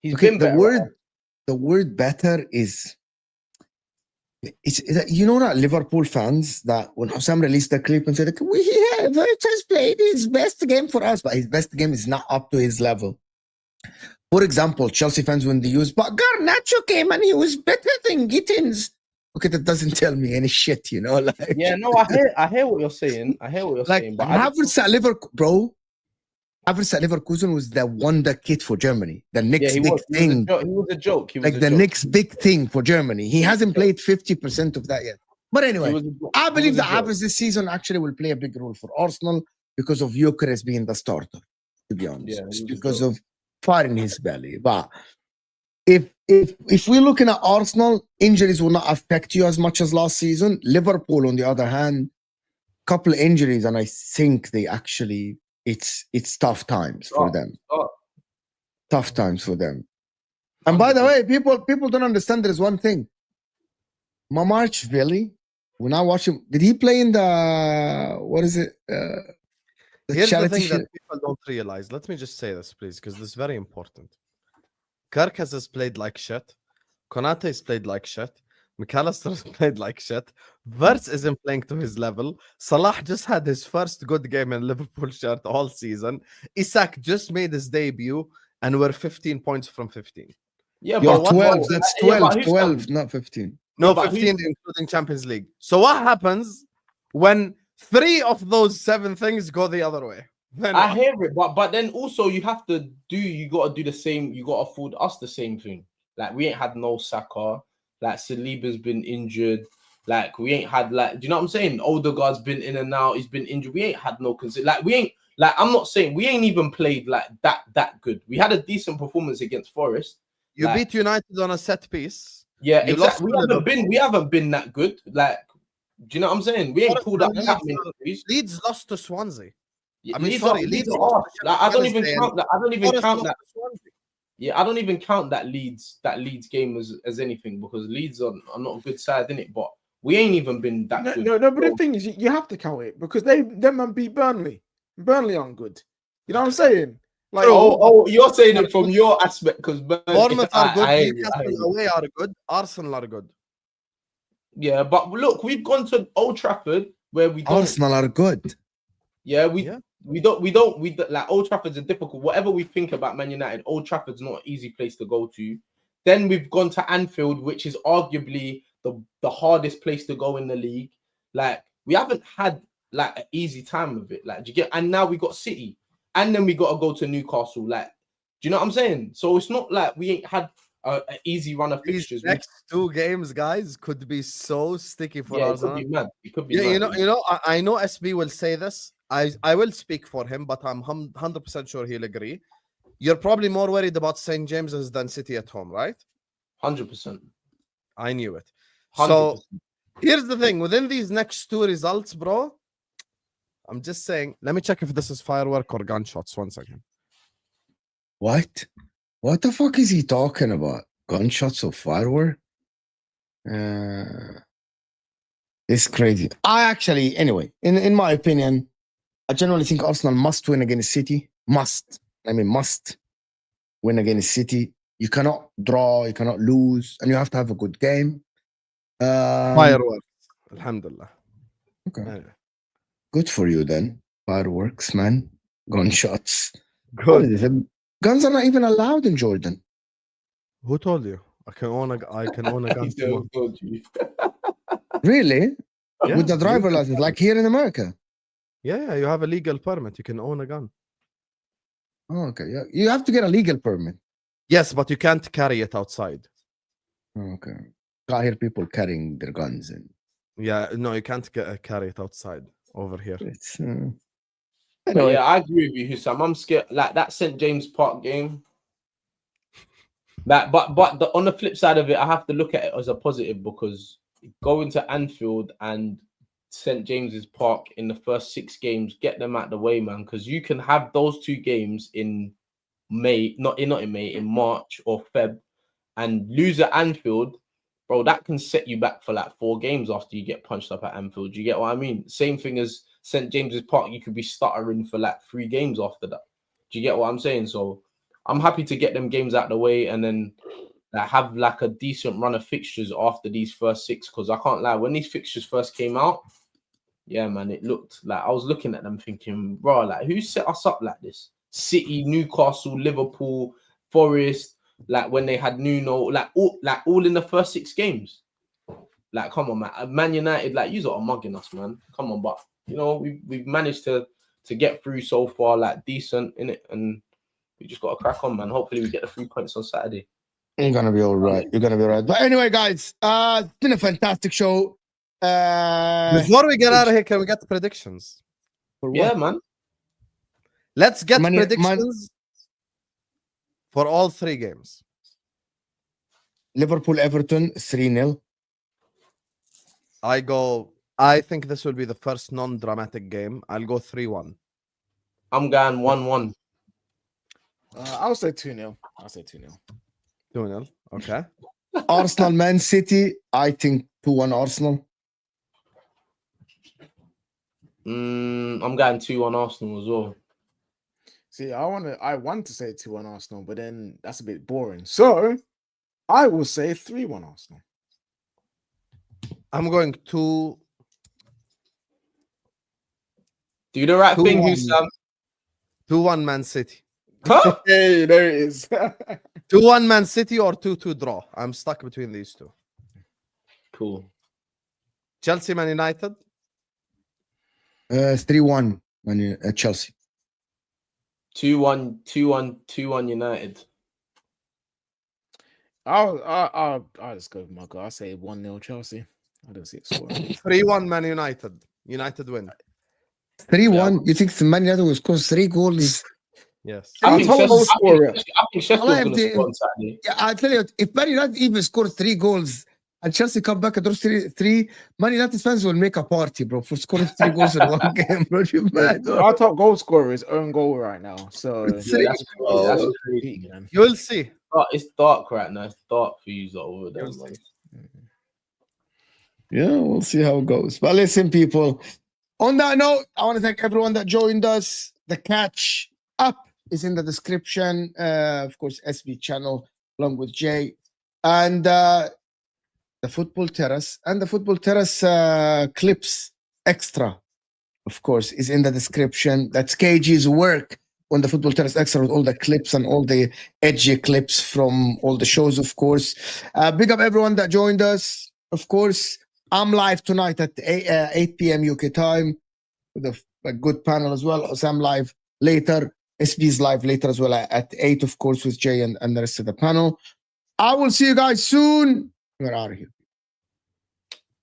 He's Okay, been better. the word better is you know that Liverpool fans that when Hussam released the clip and said he has played his best game for us, but his best game is not up to his level. For example, Chelsea fans when they use, but Garnacho came and he was better than Gittins. Okay, that doesn't tell me any shit, you know. Like, Yeah, no, I hear what you're saying. I hear what you're saying, but Havertz at Liverpool, bro. Havertz at Leverkusen was the wonder kid for Germany. The next big thing. He was a joke. Next big thing for Germany. He hasn't played 50% of that yet. But anyway, I believe that Havertz this season actually will play a big role for Arsenal because of Gyökeres being the starter, to be honest. Yeah, because of fire in his belly. But if we're looking at Arsenal, injuries will not affect you as much as last season. Liverpool, on the other hand, couple of injuries, and I think they actually it's tough times for them. Tough times for them. And by the way, people don't understand there's one thing. Mamarchvili, when I watch him, did he play in the what is it? Here's the thing that people don't realize. Let me just say this, please, because this is very important. Kerkez has played like shit. Konate has played like shit. McAllister has played like shit. Wirtz isn't playing to his level. Salah just had his first good game in Liverpool shirt all season. Isak just made his debut, and we're 15 points from 15. Yeah, but 12. That's 12, not 15. No, 15 including Champions League. So what happens when 3 of those 7 things go the other way? I hear it, but then also you got to do the same. You got to afford us the same thing. Like we ain't had no Saka. Like Saliba's been injured. Like we ain't had do you know what I'm saying? Odegaard's been in and out. He's been injured. We ain't had no I'm not saying we ain't even played like that good. We had a decent performance against Forest. You beat United on a set piece. Yeah, exactly. We haven't been that good. Like, do you know what I'm saying? We ain't pulled up that many injuries. Leeds lost to Swansea. I mean, Leeds are off. I don't even count that. I don't even count that. Yeah, I don't even count that Leeds game as anything because Leeds are not a good side, innit? But we ain't even been that good. No, but the thing is, you have to count it because them man beat Burnley. Burnley aren't good. You know what I'm saying? Like, you're saying it from your aspect because Bournemouth are good. Newcastle away are good. Arsenal are good. Yeah, but look, we've gone to Old Trafford where we don't. Arsenal are good. Yeah, we don't like Old Trafford's a difficult. Whatever we think about Man United, Old Trafford's not an easy place to go to. Then we've gone to Anfield, which is arguably the hardest place to go in the league. Like we haven't had like an easy time with it. Like, do you get? And now we got City, and then we got to go to Newcastle. Like, do you know what I'm saying? So it's not like we ain't had an easy run of fixtures. These next 2 games, guys, could be so sticky for Arsenal. It could be mad. You know. I know SB will say this. I will speak for him, but I'm 100% sure he'll agree. You're probably more worried about St. James's than City at home, right? 100%. I knew it. 100%. So here's the thing. Within these next 2 results, bro, I'm just saying, let me check if this is firework or gunshots. 1 second. What? What the fuck is he talking about? Gunshots or firework? It's crazy. Anyway, in my opinion, I generally think Arsenal must win against City. Must win against City. You cannot draw, you cannot lose, and you have to have a good game. Fireworks. Alhamdulillah. Okay. Good for you then. Fireworks, man. Gunshots. Good. Guns are not even allowed in Jordan. Who told you? I can own a gun. Really? Yeah. With the driver license, like here in America? Yeah, you have a legal permit. You can own a gun. Oh, okay. Yeah. You have to get a legal permit. Yes, but you can't carry it outside. Oh, okay. I hear people carrying their guns in. Yeah, no, you can't carry it outside over here. It's anyway. Yeah, I agree with you, Hussam. I'm scared. Like that St. James Park game. But on the flip side of it, I have to look at it as a positive because going to Anfield and St. James's Park in the first 6 games, get them out the way, man. Because you can have those 2 games in May, not in May, in March or Feb, and lose at Anfield, bro, that can set you back for like 4 games after you get punched up at Anfield. Do you get what I mean? Same thing as St. James's Park, you could be stuttering for like 3 games after that. Do you get what I'm saying? So I'm happy to get them games out of the way and then have like a decent run of fixtures after these first 6, because I can't lie, when these fixtures first came out, yeah, man, it looked like I was looking at them thinking, bro, like who set us up like this? City, Newcastle, Liverpool, Forest, like when they had Nuno, like all in the first 6 games. Like, come on, man. Man United, like, you are mugging us, man. Come on, but you know, we've managed to get through so far, like decent in it, and we just got to crack on, man. Hopefully, we get the 3 points on Saturday. You're gonna be all right. You're gonna be all right. But anyway, guys, it's been a fantastic show. Before we get out of here, can we get the predictions? Yeah, man. Let's get predictions for all 3 games. Liverpool, Everton, 3-0. I think this will be the first non-dramatic game. I'll go 3-1. I'm going 1-1. I'll say 2-0. I'll say 2-0. 2-0. Okay. Arsenal, Man City. I think 2-1 Arsenal. I'm going 2-1 Arsenal as well. See, I want to say 2-1 Arsenal, but then that's a bit boring. So I will say 3-1 Arsenal. I'm going to do the right thing, Husam. 2-1 Man City. Huh? Hey, there it is. 2-1 Man City or 2-2 draw. I'm stuck between these 2. Cool. Chelsea, Man United. 3-1 Chelsea. 2-1 United. I'll just go with my guy. I'll say 1-0 Chelsea. I don't see it scoring. 3-1 Man United. United win. 3-1. Yeah. You think Man United will score 3 goals? Yes. I think Sheffield's going to score on Saturday. Yeah, I tell you, if Man United even score 3 goals and Chelsea come back and draw 3, Man United fans will make a party, bro, for scoring 3 goals in 1 game, bro. You mad? Our top goal scorer is own goal right now. So Yeah, that's crazy, man. You'll see. It's dark right now. It's dark for you over there, man. Yeah, we'll see how it goes. But listen, people, on that note, I want to thank everyone that joined us. The catch up is in the description. Of course, SB channel along with Jay. And the Football Terrace. And the Football Terrace clips extra, of course, is in the description. That's KG's work on the Football Terrace extra with all the clips and all the edgy clips from all the shows, of course. Big up everyone that joined us. Of course, I'm live tonight at 8 p.m. UK time with a good panel as well. Sam live later. SB's live later as well at 8, of course, with Jay and the rest of the panel. I will see you guys soon. We're out of here.